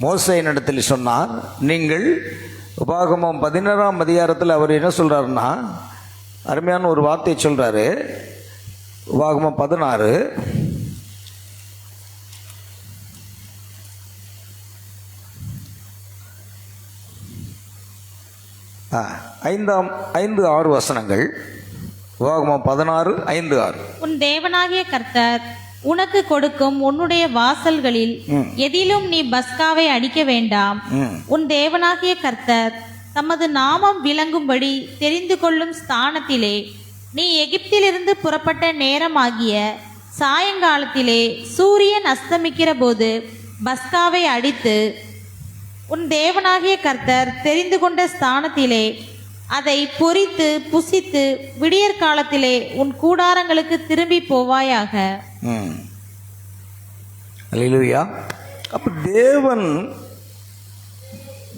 மோசேயின் இடத்தில் சொன்னார், நீங்கள் உபாகமம் 16ஆம் அதிகாரத்தில் அவர் என்ன சொல்றாருன்னா, அருமையான ஒரு வார்த்தையை சொல்றாரு. உபாகமம் 16 5-6 வசனங்கள். உபாகமம் 16:5-6. உன் தேவனாகிய கர்த்தர் உனக்கு கொடுக்கும் உன்னுடைய வாசல்களில் எதிலும் நீ பஸ்காவை அடிக்க வேண்டாம். உன் தேவனாகிய கர்த்தர் தமது நாமம் விளங்கும்படி தெரிந்து கொள்ளும் ஸ்தானத்திலே நீ எகிப்திலிருந்து புறப்பட்ட நேரமாகிய சாயங்காலத்திலே சூரியன் அஸ்தமிக்கிற போது பஸ்காவை அடித்து உன் தேவனாகிய கர்த்தர் தெரிந்து கொண்ட ஸ்தானத்திலே அதை பொரித்து புசித்து விடியற் காலத்திலே உன் கூடாரங்களுக்கு திரும்பி போவாயாக. அல்லேலூயா. அப்ப தேவன்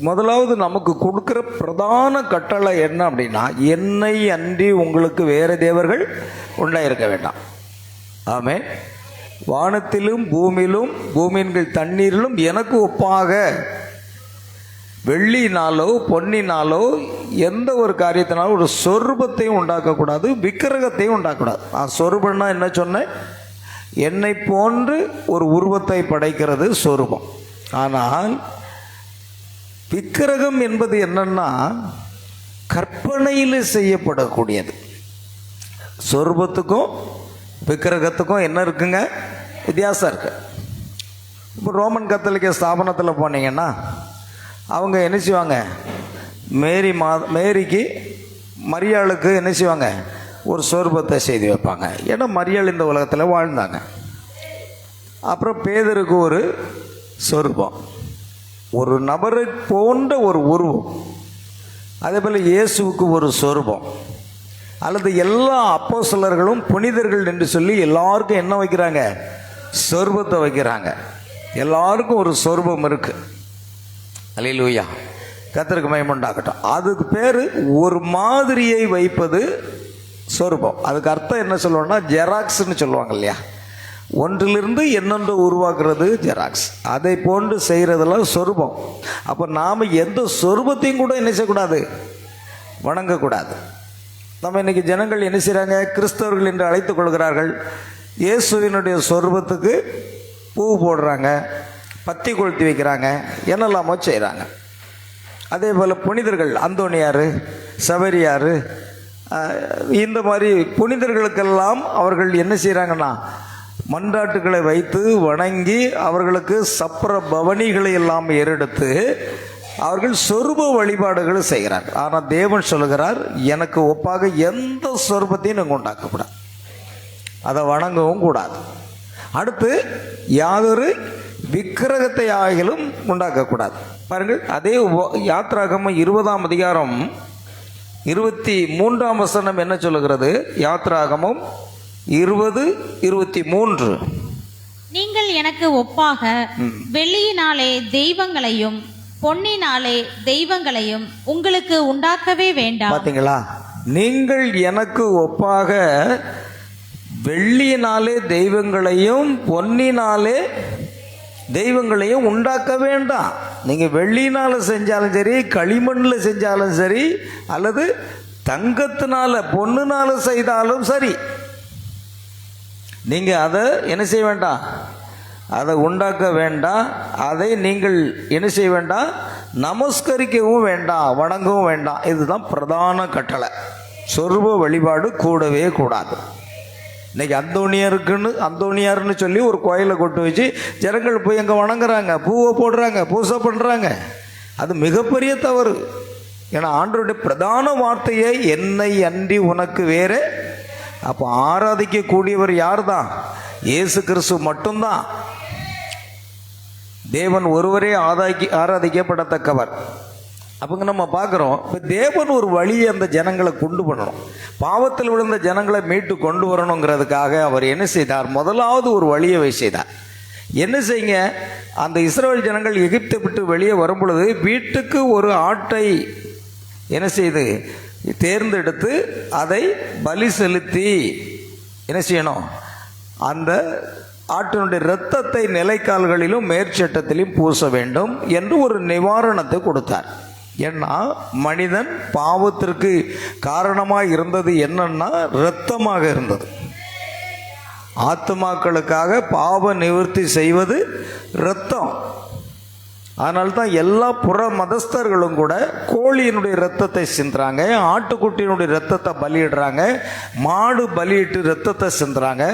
முதலாவது நமக்கு கொடுக்கிற பிரதான கட்டளை என்ன அப்படின்னா, என்னை அன்றி உங்களுக்கு வேறு தேவர்கள் உண்டாயிருக்க வேண்டாம். ஆமென். வானத்திலும் பூமியிலும் பூமியின் தண்ணீரிலும் எனக்கு ஒப்பாக வெள்ளினாலோ பொன்னினாலோ எந்த ஒரு காரியத்தினாலும் ஒரு சொரூபத்தையும் உண்டாக்கக்கூடாது, விக்கிரகத்தையும் உண்டாக்கக்கூடாது. சொரூபம்னா என்ன சொன்னேன்? என்னை போன்று ஒரு உருவத்தை படைக்கிறது சொரூபம். ஆனால் விக்கிரகம் என்பது என்னன்னா, கற்பனையில் செய்யப்படக்கூடியது. சொரூபத்துக்கும் விக்கிரகத்துக்கும் என்ன இருக்குங்க? வித்தியாசம் இருக்கு. இப்போ ரோமன் கத்தோலிக்க ஸ்தாபனத்தில் போனீங்கன்னா அவங்க என்ன செய்வாங்க? மேரிக்கு மரியாளுக்கு என்ன செய்வாங்க? ஒரு சொரூபத்தை செய்து வைப்பாங்க. ஏன்னா மரியாள் இந்த உலகத்தில் வாழ்ந்தாங்க. அப்புறம் பேதருக்கு ஒரு சொரூபம், ஒரு நபரை போன்ற ஒரு உருவம். அதே போல் இயேசுவுக்கு ஒரு சொரூபம். அல்லது எல்லா அப்போஸ்தலர்களும் புனிதர்கள் என்று சொல்லி எல்லாருக்கும் என்ன வைக்கிறாங்க? சொரூபத்தை வைக்கிறாங்க. எல்லாருக்கும் ஒரு சொரூபம் இருக்கு. அல்லேலூயா. கர்த்தருக்கு மகிமை உண்டாகட்டும். அதுக்கு பேர் ஒரு மாதிரியை வைப்பது சொரூபம். அதுக்கு அர்த்தம் என்ன சொல்லுவோம்னா ஜெராக்ஸ்ன்னு சொல்லுவாங்க இல்லையா, ஒன்றிலிருந்து இன்னொன்று உருவாக்குறது ஜெராக்ஸ். அதை போன்று செய்கிறதெல்லாம் சொரூபம். அப்போ நாம் எந்த சொரூபத்தையும் கூட என்ன செய்யக்கூடாது, வணங்கக்கூடாது. நம்ம இன்றைக்கி ஜனங்கள் என்ன செய்கிறாங்க, கிறிஸ்தவர்கள் என்று அழைத்துக் கொள்கிறார்கள். இயேசுவினுடைய சொரூபத்துக்கு பூ போடுறாங்க, பத்தி கொளுத்தி வைக்கிறாங்க, என்னெல்லாமோ செய்கிறாங்க. அதே போல் புனிதர்கள் அந்தோனியார், சவேரியார், இந்த மாதிரி புனிதர்களுக்கெல்லாம் அவர்கள் என்ன செய்கிறாங்கன்னா மன்றாட்டுகளை வைத்து வணங்கி அவர்களுக்கு சப்பர பவனிகளை எல்லாம் ஏறெடுத்து அவர்கள் சொரூப வழிபாடுகளை செய்கிறார்கள். ஆனால் தேவன் சொல்லுகிறார், எனக்கு ஒப்பாக எந்த சொரூபத்தையும் நீங்கள் உண்டாக்கக்கூடாது, அதை வணங்கவும் கூடாது. அடுத்து யாதொரு விக்கிரகத்தை ஆகிலும் உண்டாக்கக்கூடாது. பாருங்கள், அதே யாத்ராகமம் 20ஆம் அதிகாரம் 23ஆம் வசனம் என்ன சொல்லுகிறது? யாத்ராகமம் 20:23. நீங்கள் எனக்கு ஒப்பாக வெள்ளியினாலே தெய்வங்களையும் பொன்னினாலே தெய்வங்களையும் உங்களுக்கு உண்டாக்கவே வேண்டாம். பாத்தீங்களா, நீங்கள் எனக்கு ஒப்பாக வெள்ளியினாலே தெய்வங்களையும் பொன்னினாலே தெய்வங்களையும் உண்டாக்க வேண்டாம். நீங்கள் வெள்ளியினால் செஞ்சாலும் சரி, களிமண்ணில் செஞ்சாலும் சரி, அல்லது தங்கத்தினால பொண்ணுனால செய்தாலும் சரி, நீங்கள் அதை என்ன செய்ய வேண்டாம், அதை உண்டாக்க வேண்டாம். அதை நீங்கள் என்ன செய்ய வேண்டாம், நமஸ்கரிக்கவும் வேண்டாம், வணங்கவும் வேண்டாம். இதுதான் பிரதான கட்டளை. சொரூப வழிபாடு கூடவே கூடாது. இன்றைக்கி அந்தோணியாருன்னு சொல்லி ஒரு கோயிலை கொண்டு வச்சு ஜனங்கள் போய் அங்கே வணங்குறாங்க, பூவை போடுறாங்க, பூசை பண்ணுறாங்க. அது மிகப்பெரிய தவறு. ஏன்னா ஆண்டவருடைய பிரதான வார்த்தையை என்னை அன்றி உனக்கு வேறு. அப்போ ஆராதிக்கக்கூடியவர் யார் தான்? இயேசு கிறிஸ்து மட்டும்தான். தேவன் ஒருவரே ஆராதிக்கப்படத்தக்கவர். அப்போங்க நம்ம பார்க்குறோம், இப்போ தேவன் ஒரு வழியை அந்த ஜனங்களை கொண்டு பண்ணணும், பாவத்தில் விழுந்த ஜனங்களை மீட்டு கொண்டு வரணுங்கிறதுக்காக அவர் என்ன செய்தார்? முதலாவது ஒரு வழியை செய்தார். என்ன செய்யுங்க, அந்த இஸ்ரவேல் ஜனங்கள் எகிப்தை விட்டு வெளியே வரும் பொழுது வீட்டுக்கு ஒரு ஆட்டை என்ன செய்து தேர்ந்தெடுத்து அதை பலி செலுத்தி என்ன செய்யணும், அந்த ஆட்டினுடைய இரத்தத்தை நிலைக்கால்களிலும் மேற்சட்டத்திலும் பூச வேண்டும் என்று ஒரு நிவாரணத்தை கொடுத்தார். ஏன்னா மனிதன் பாவத்திற்கு காரணமாக இருந்தது என்னன்னா இரத்தமாக இருந்தது. ஆத்துமாக்களுக்காக பாவ நிவர்த்தி செய்வது இரத்தம். அதனால்தான் எல்லா புற மதஸ்தர்களும் கூட கோழியினுடைய இரத்தத்தை சிந்துறாங்க, ஆட்டுக்குட்டியினுடைய இரத்தத்தை பலியிடுறாங்க, மாடு பலியிட்டு இரத்தத்தை சிந்துறாங்க.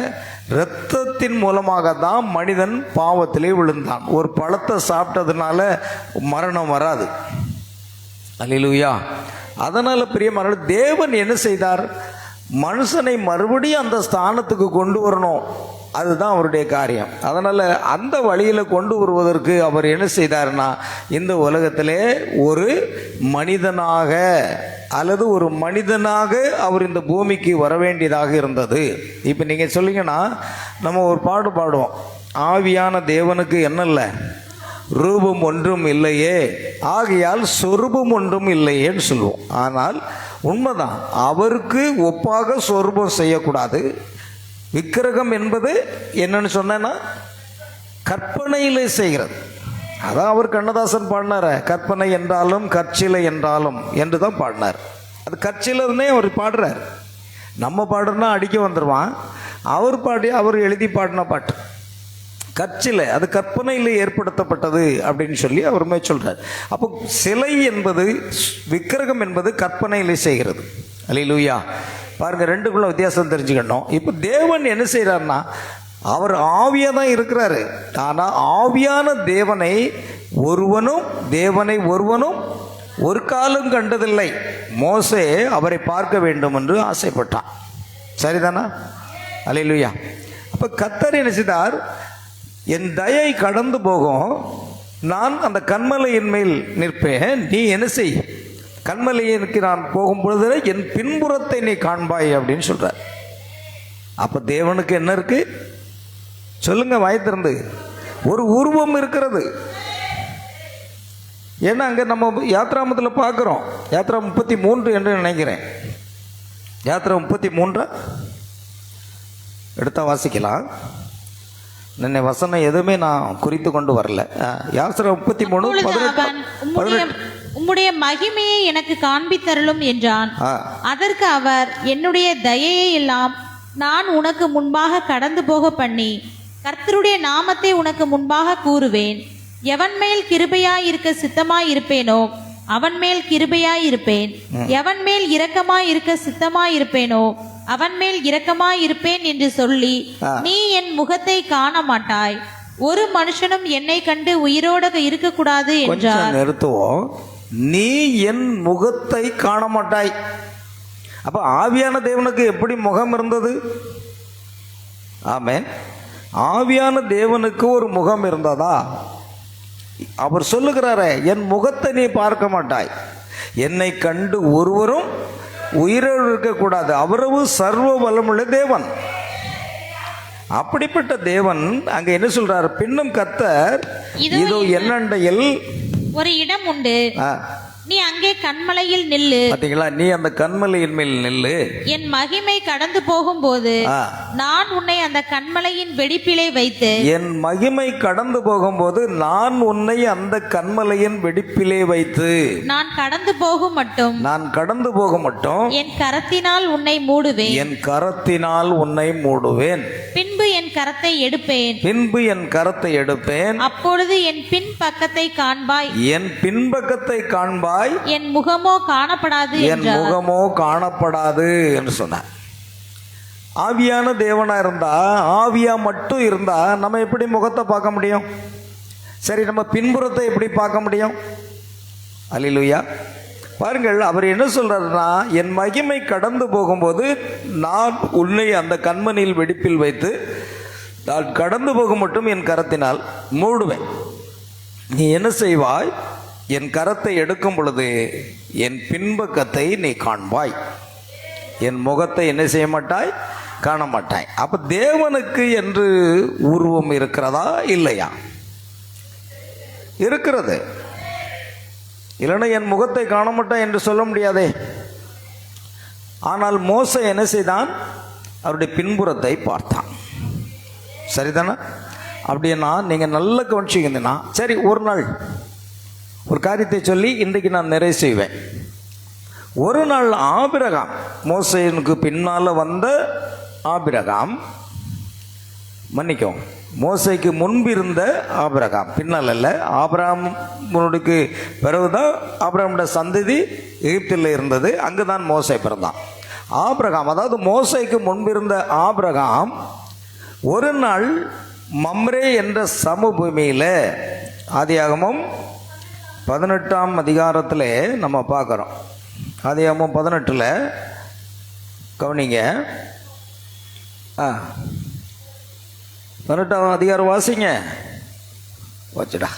இரத்தத்தின் மூலமாக தான் மனிதன் பாவத்திலே விழுந்தான். ஒரு பழத்தை சாப்பிட்டதுனால மரணம் வராது. அல்லேலூயா. அதனால் பிரியமானவர்களே, தேவன் என்ன செய்தார்? மனுஷனை மறுபடியும் அந்த ஸ்தானத்துக்கு கொண்டு வரணும். அதுதான் அவருடைய காரியம். அதனால் அந்த வழியில் கொண்டு வருவதற்கு அவர் என்ன செய்தார்னா, இந்த உலகத்திலே ஒரு மனிதனாக அல்லது ஒரு மனிதனாக அவர் இந்த பூமிக்கு வர வேண்டியதாக இருந்தது. இப்போ நீங்கள் சொல்லிங்கன்னா நம்ம ஒரு பாடு பாடுவோம், ஆவியான தேவனுக்கு என்ன இல்லை, ரூபம் ஒன்றும் இல்லையே, ஆகையால் சொரூபம் ஒன்றும் இல்லையேன்னு சொல்லுவோம். ஆனால் உண்மைதான், அவருக்கு ஒப்பாக சொரூபம் செய்யக்கூடாது. விக்கிரகம் என்பது என்னன்னு சொன்னா கற்பனையில் செய்கிறது. அதான் அவர் கண்ணதாசன் பாடினார், கற்பனை என்றாலும் கற்சிலை என்றாலும் என்று தான் பாடினார். அது கற்சிலன்னே அவர் பாடுறார். நம்ம பாடுறனா அடிக்க வந்துடுவான், அவர் எழுதி பாடின பாட்டு கற்சிலை, அது கற்பனையில் ஏற்படுத்தப்பட்டது அப்படின்னு சொல்லி அவருமே சொல்கிறார். அப்போ சிலை என்பது, விக்கிரகம் என்பது கற்பனையில் செய்கிறது. அல்லேலூயா. பாருங்கள், ரெண்டுக்குள்ள வித்தியாசம் தெரிஞ்சுக்கணும். இப்போ தேவன் என்ன செய்கிறார்னா, அவர் ஆவியாக தான் இருக்கிறாரு. ஆனால் ஆவியான தேவனை ஒருவனும் ஒரு காலம் கண்டதில்லை. மோசே அவரை பார்க்க வேண்டும் என்று ஆசைப்பட்டான். சரிதானா? அல்லேலூயா. அப்போ கர்த்தர் என்ன செய்தார்? என் தயை கடந்து போகும், நான் அந்த கன்மலையின் மேல் நிற்பேன், நீ என்ன செய், கன்மலையிற்கு நான் போகும்பொழுது என் பின்புறத்தை நீ காண்பாய் அப்படின்னு சொல்கிறார். அப்போ தேவனுக்கு என்ன இருக்கு சொல்லுங்க, வாய் திறந்து. ஒரு உருவம் இருக்கிறது. ஏன்னா அங்கே நம்ம யாத்ராமத்தில் பார்க்குறோம், யாத்ரா 33 என்று நினைக்கிறேன். யாத்திரை 33 எடுத்தால் வாசிக்கலாம். நின்னை வசனம் எதுவுமே நான் குறித்து கொண்டு வரல. யாத்திரை 33 அப்பொழுது அவன், உம்முடைய மகிமையை எனக்கு காண்பித்தருளும் என்றான். அதற்கு அவர், என்னுடைய தயையை எல்லாம் நான் உனக்கு முன்பாக கடந்து போக பண்ணி கர்த்தருடைய நாமத்தை உனக்கு முன்பாக கூறுவேன். எவன் மேல் கிருபையாயிருக்க சித்தமாயிருப்பேனோ அவன் மேல் கிருபையாயிருப்பேன். எவன் மேல் இரக்கமாயிருக்க சித்தமாயிருப்பேனோ அவன் மேல் இரக்கமாயிருப்பேன் என்று சொல்லி, நீ என் முகத்தை காண மாட்டாய், ஒரு மனுஷனும் என்னை கண்டு உயிரோட இருக்கக்கூடாது என்றார். நிறுத்துவோம். நீ என் முகத்தை காண மாட்டாய். அப்ப ஆவியான தேவனுக்கு எப்படி முகம் இருந்தது? ஆமென். ஆவியான தேவனுக்கு ஒரு முகம் இருந்ததா? அவர் சொல்லுகிறாரே, என் முகத்தை நீ பார்க்க மாட்டாய், என்னை கண்டு ஒருவரும் உயிரோடு இருக்கக்கூடாது. அவரவு சர்வ வல்லமுள்ள தேவன். அப்படிப்பட்ட தேவன் அங்க என்ன சொல்றாரு? பின்னும் கர்த்தர், இதோ என்னண்டையில் ஒரு இடம் உண்டு, நீ அங்கே கன்மலையில் நில்லு. பாத்தீங்களா? நீ அந்த கன்மலையின் மேல் நில்லு. என் மகிமை கடந்து போகும்போது நான் உன்னை அந்த கன்மலையின் வெடிப்பிலே வைத்து, என் மகிமை கடந்து போகும்போது நான் உன்னை அந்த கன்மலையின் வெடிப்பிலே வைத்து, நான் கடந்து போகும் மட்டும் என் கரத்தினால் உன்னை மூடுவேன். என் கரத்தினால் உன்னை மூடுவேன். பின்பு என் கரத்தை எடுப்பேன். அப்பொழுது என் பின்பக்கத்தை காண்பாய். என் பின்பக்கத்தை காண்பாய். என் முகமோ காணப்படாது. என்று சொன்னார். ஆவியான தேவனா இருந்தா, ஆவியா மட்டும் இருந்தா நம்ம எப்படி முகத்தை பார்க்க முடியும்? சரி, நம்ம பின்புறத்தை எப்படி பார்க்க முடியும்? அல்லேலூயா. பாருங்கள், அவர் என்ன சொல்றாருன்னா, என் மகிமை கடந்து போகும்போது நான் உன்னை அந்த கண்மணியில் வெடிப்பில் வைத்து நான் கடந்து போக மட்டும் என் கரத்தினால் மூடுவேன். நீ என்ன செய்வாய்? என் கரத்தை எடுக்கும் பொழுது என் பின்பக்கத்தை நீ காண்பாய், என் முகத்தை என்ன செய்ய மாட்டாய்? காண மாட்டாய். அப்ப தேவனுக்கு என்று உருவம் இருக்கிறதா இல்லையா? இருக்கிறது. இல்லைன்னா என் முகத்தை காண மாட்டாய் என்று சொல்ல முடியாதே. ஆனால் மோசே என்ன செய்தான்? அவருடைய பின்புறத்தை பார்த்தான். சரிதானே? அப்படின்னா நீங்கள் நல்ல கவனிச்சிங்கன்னா, சரி, ஒரு நாள் ஒரு காரியத்தை சொல்லி இன்றைக்கு நான் நிறைவு செய்வேன். ஒரு நாள் ஆபிரகாம், மோசேனுக்கு பின்னால் வந்த ஆபிரகாம், மன்னிக்கும், மோசைக்கு முன்பிருந்த ஆபிரகாம், பின்னால் அல்ல, ஆபிரகாமுக்கு பிறகுதான் ஆபிரகாமுடைய சந்ததி எகிப்தில் இருந்தது. அங்கு தான் மோசை பிறந்தான். ஆபிரகாம், அதாவது மோசைக்கு முன்பிருந்த ஆபிரகாம் ஒரு நாள் மம்ரே என்ற சமபூமியில், ஆதியாகமம் 18ஆம் அதிகாரத்தில் நம்ம பார்க்குறோம். ஆதியாகமம் 18 கவனிங்க. 18ஆம் அதிகாரம் வாசிங்க. வச்சுடா.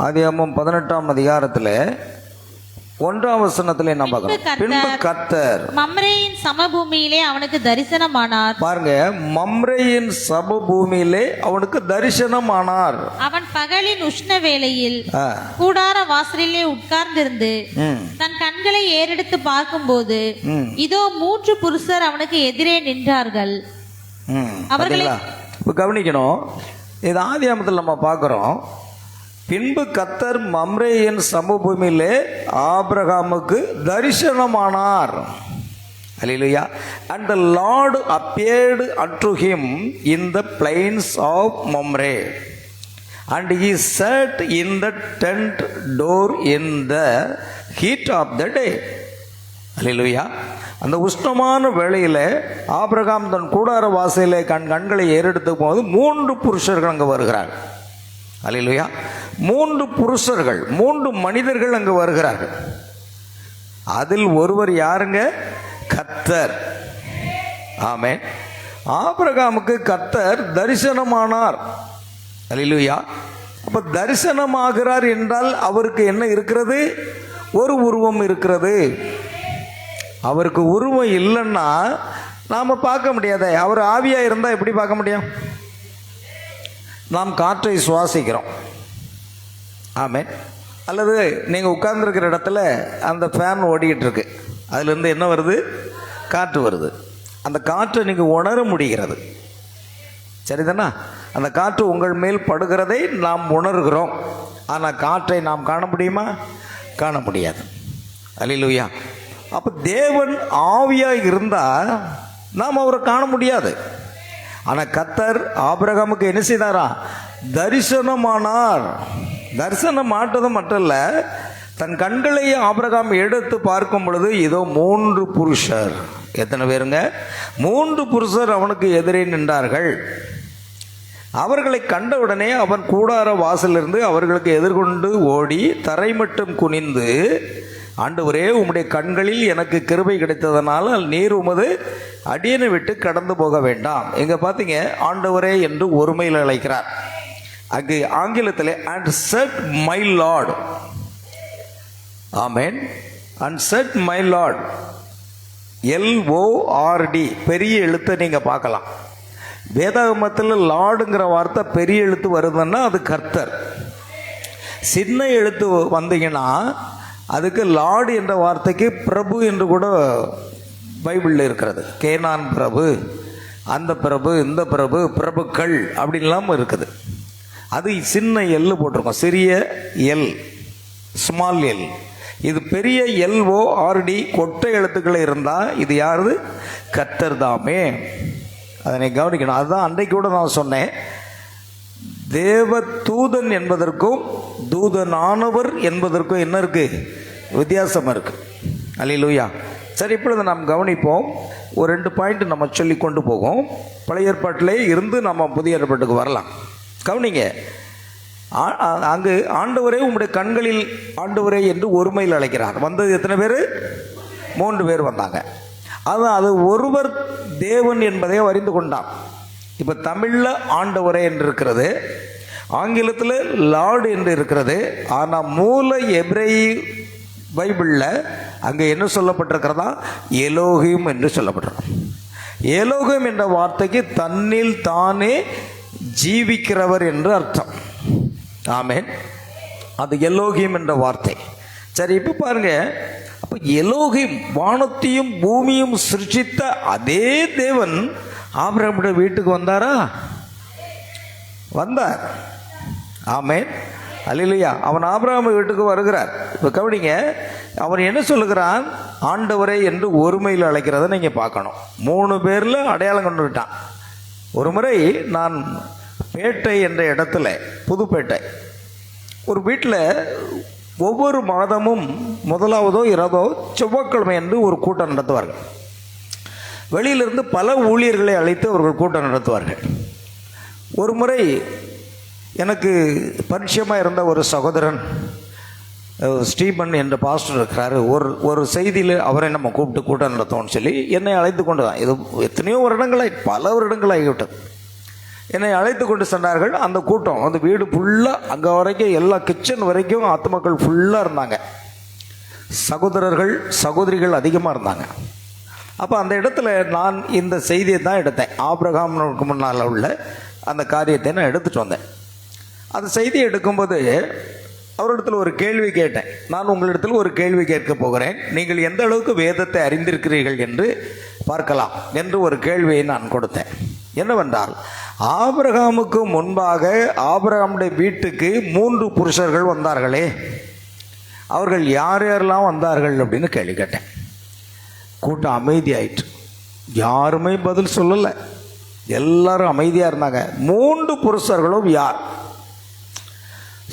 ஆதியாகமம் 18ஆம் அதிகாரத்தில் 1ஆம் வசனத்திலே நம்ம பார்க்கிறோம். பின்பு கர்த்தர் மம்ரேயின் சமபூமியிலே அவனுக்கு தரிசனமானார். பாருங்க, மம்ரேயின் சமபூமியிலே அவனுக்கு தரிசனமானார். அவன் பகலின் உஷ்ண வேளையில் கூடார வாசலிலே உட்கார்ந்திருந்து தன் கண்களை ஏறெடுத்து பார்க்கும்போது இதோ 3 புருஷர் அவனுக்கு எதிரே நின்றார்கள். அவர்களை கவனிக்கணும். இது ஆதியாகமத்தில் நம்ம பார்க்கிறோம். பின்பு கர்த்தர் மம்ரேயின் சமபூமியிலே ஆபிரகாமுக்கு தரிசனமானார். Hallelujah. And the Lord appeared unto him in the plains of Mamre, and he sat in the tent door in the heat of the day. Hallelujah. அந்த உஷ்ணமான வேளையில் ஆபிரகாம் தன் கூடார வாசலிலே கண்களை ஏறெடுத்த போது 3 புருஷர்கள் அங்கே வருகிறார். அல்லேலூயா. 3 புருஷர்கள், 3 மனிதர்கள் அங்கு வருகிறார்கள். அதில் ஒருவர் யாருங்க? கர்த்தர். ஆமென். ஆபிரகாமுக்கு கர்த்தர் தரிசனமானார். அல்லேலூயா. அப்ப தரிசனமாகிறார் என்றால் அவருக்கு என்ன இருக்கிறது? ஒரு உருவம் இருக்கிறது. அவருக்கு உருவம் இல்லைன்னா நாம பார்க்க முடியாதே. அவர் ஆவியா இருந்தா எப்படி பார்க்க முடியும்? நாம் காற்றை சுவாசிக்கிறோம். ஆமென். அல்லது நீங்கள் உட்கார்ந்துருக்கிற இடத்துல அந்த ஃபேன் ஓடிக்கிட்டு இருக்கு, அதுலேருந்து என்ன வருது? காற்று வருது. அந்த காற்றை நீங்கள் உணர முடிகிறது, சரிதானா? அந்த காற்று உங்கள் மேல் படுகிறதை நாம் உணர்கிறோம். ஆனால் காற்றை நாம் காண முடியுமா? காண முடியாது. அல்லேலூயா. அப்போ தேவன் ஆவியாக இருந்தால் நாம் அவரை காண முடியாது. ஆனால் கர்த்தர் ஆபிரகாமுக்கு என்ன செய்தாரா? தரிசனமானார். தரிசனம் மாட்டது மட்டும் இல்லை, தன் கண்களை ஆபிரகாம் எடுத்து பார்க்கும் பொழுது இதோ 3 புருஷர். எத்தனை பேருங்க? 3 புருஷர் அவனுக்கு எதிரே நின்றார்கள். அவர்களை கண்டவுடனே அவன் கூடார வாசலிருந்து அவர்களுக்கு எதிர்கொண்டு ஓடி தரை மட்டும் குனிந்து, ஆண்டவரே, உம்முடைய கண்களில் எனக்கு கிருபை கிடைத்ததனால் நீர் உமது அடியனை விட்டு கடந்து போக வேண்டாம். எங்க பார்த்தீங்க, ஆண்டவரே என்று ஒருமையில் அழைக்கிறார். அங்கு ஆங்கிலத்தில் and set my Lord. Amen. And set my Lord, LORD பெரிய எழுத்தை நீங்க பார்க்கலாம். வேதாகமத்தில் லார்டுங்கிற வார்த்தை பெரிய எழுத்து வருதுன்னா அது கர்த்தர். சின்ன எழுத்து வந்தீங்கன்னா அதுக்கு லார்டு என்ற வார்த்தைக்கு பிரபு என்று கூட பைபிளில் இருக்கிறது. கேனான் பிரபு, அந்த பிரபு, இந்த பிரபு, பிரபுக்கள் அப்படின்லாம் இருக்குது. அது சின்ன எல் போட்டிருக்கோம், சிறிய எல், ஸ்மால் எல். இது பெரிய LORD கொட்டை எழுத்துக்கள் இருந்தால் இது யாரு? கர்த்தர் தாமே. அதனை கவனிக்கணும். அதுதான் அன்றைக்கு கூட நான் சொன்னேன், தேவ தூதன் என்பதற்கும் தூதனானவர் என்பதற்கும் என்ன இருக்கு? வித்தியாசம் இருக்கு. அல்லேலூயா. சரி, இப்பொழுது நாம் கவனிப்போம். ஒரு 2 பாயிண்ட் நம்ம சொல்லி கொண்டு போகும். பழைய ஏற்பாட்டிலே இருந்து நம்ம புதிய ஏற்பாட்டுக்கு வரலாம். கவனிங்க. அங்கு ஆண்டவரே உம்முடைய கண்களில், ஆண்டவரே என்று ஒருமையில் அழைக்கிறார். வந்தது எத்தனை பேர்? 3 பேர் வந்தாங்க. அது ஒருவர் தேவன் என்பதை அறிந்து கொண்டான். இப்போ தமிழில் ஆண்டவரே என்று இருக்கிறது, ஆங்கிலத்தில் லார்டு என்று இருக்கிறது. ஆனால் மூல எபிரேய பைபிளில் அங்கே என்ன சொல்லப்பட்டிருக்கிறதா? எலோகிம் என்று சொல்லப்பட்டிருக்கும். எலோகிம் என்ற வார்த்தைக்கு தன்னில் தானே ஜீவிக்கிறவர் என்று அர்த்தம். ஆமென். அது எலோகிம் என்ற வார்த்தை. சரி, இப்போ பாருங்க. அப்போ எலோகிம் வானத்தையும் பூமியும் சிருஷ்டித்த அதே தேவன் ஆபிரகாமுடைய வீட்டுக்கு வந்தாரா? வந்தார். ஆமென். அல்லேலூயா. அவன் ஆபிரகாம் வீட்டுக்கு வருகிறார். இப்போ கவனிங்க, அவன் என்ன சொல்லுகிறான்? ஆண்டவரே என்று ஒருமையில் அழைக்கிறத நீங்கள் பார்க்கணும். 3 பேரில் அடையாளம் கொண்டு விட்டான். ஒரு முறை நான் பேட்டை என்ற இடத்துல, புதுப்பேட்டை, ஒரு வீட்டில் ஒவ்வொரு மாதமும் முதலாவதோ இரவோ செவ்வாய்க்கிழமை என்று ஒரு கூட்டம் நடத்துவார்கள். வெளியிலிருந்து பல ஊழியர்களை அழைத்து அவர்கள் கூட்டம் நடத்துவார்கள். ஒரு முறை எனக்கு பரிச்சயமாக இருந்த ஒரு சகோதரன் ஸ்டீபன் என்ற பாஸ்டர் இருக்கிறாரு. ஒரு செய்தியில் அவரை நம்ம கூப்பிட்டு கூட்டம் நடத்தோம்னு சொல்லி என்னை அழைத்து கொண்டு தான், இது எத்தனையோ வருடங்களாய், பல வருடங்களாகிவிட்டது, என்னை அழைத்து கொண்டு சென்றார்கள். அந்த கூட்டம், அந்த வீடு ஃபுல்லாக, அங்கே வரைக்கும் எல்லா கிச்சன் வரைக்கும் ஆத்துமக்கள் ஃபுல்லாக இருந்தாங்க. சகோதரர்கள் சகோதரிகள் அதிகமாக இருந்தாங்க. அப்போ அந்த இடத்துல நான் இந்த செய்தியை தான் எடுத்தேன். ஆபிரகாமுக்கு முன்னால் உள்ள அந்த காரியத்தை நான் எடுத்துகிட்டு வந்தேன். அந்த செய்தியை எடுக்கும்போது அவரிடத்தில் ஒரு கேள்வி கேட்டேன். நான் உங்களிடத்தில் ஒரு கேள்வி கேட்க போகிறேன், நீங்கள் எந்த அளவுக்கு வேதத்தை அறிந்திருக்கிறீர்கள் என்று பார்க்கலாம் என்று ஒரு கேள்வியை நான் கொடுத்தேன். என்னவென்றால், ஆபிரகாமுக்கு முன்பாக ஆபிரகாமுடைய வீட்டுக்கு 3 புருஷர்கள் வந்தார்களே, அவர்கள் யார் யாரெல்லாம் வந்தார்கள் அப்படின்னு கேள்வி கேட்டேன். கூட்டம் அமைதியாயிற்று. யாருமே பதில் சொல்லலை. எல்லாரும் அமைதியாக இருந்தாங்க. 3 புருஷர்களும் யார்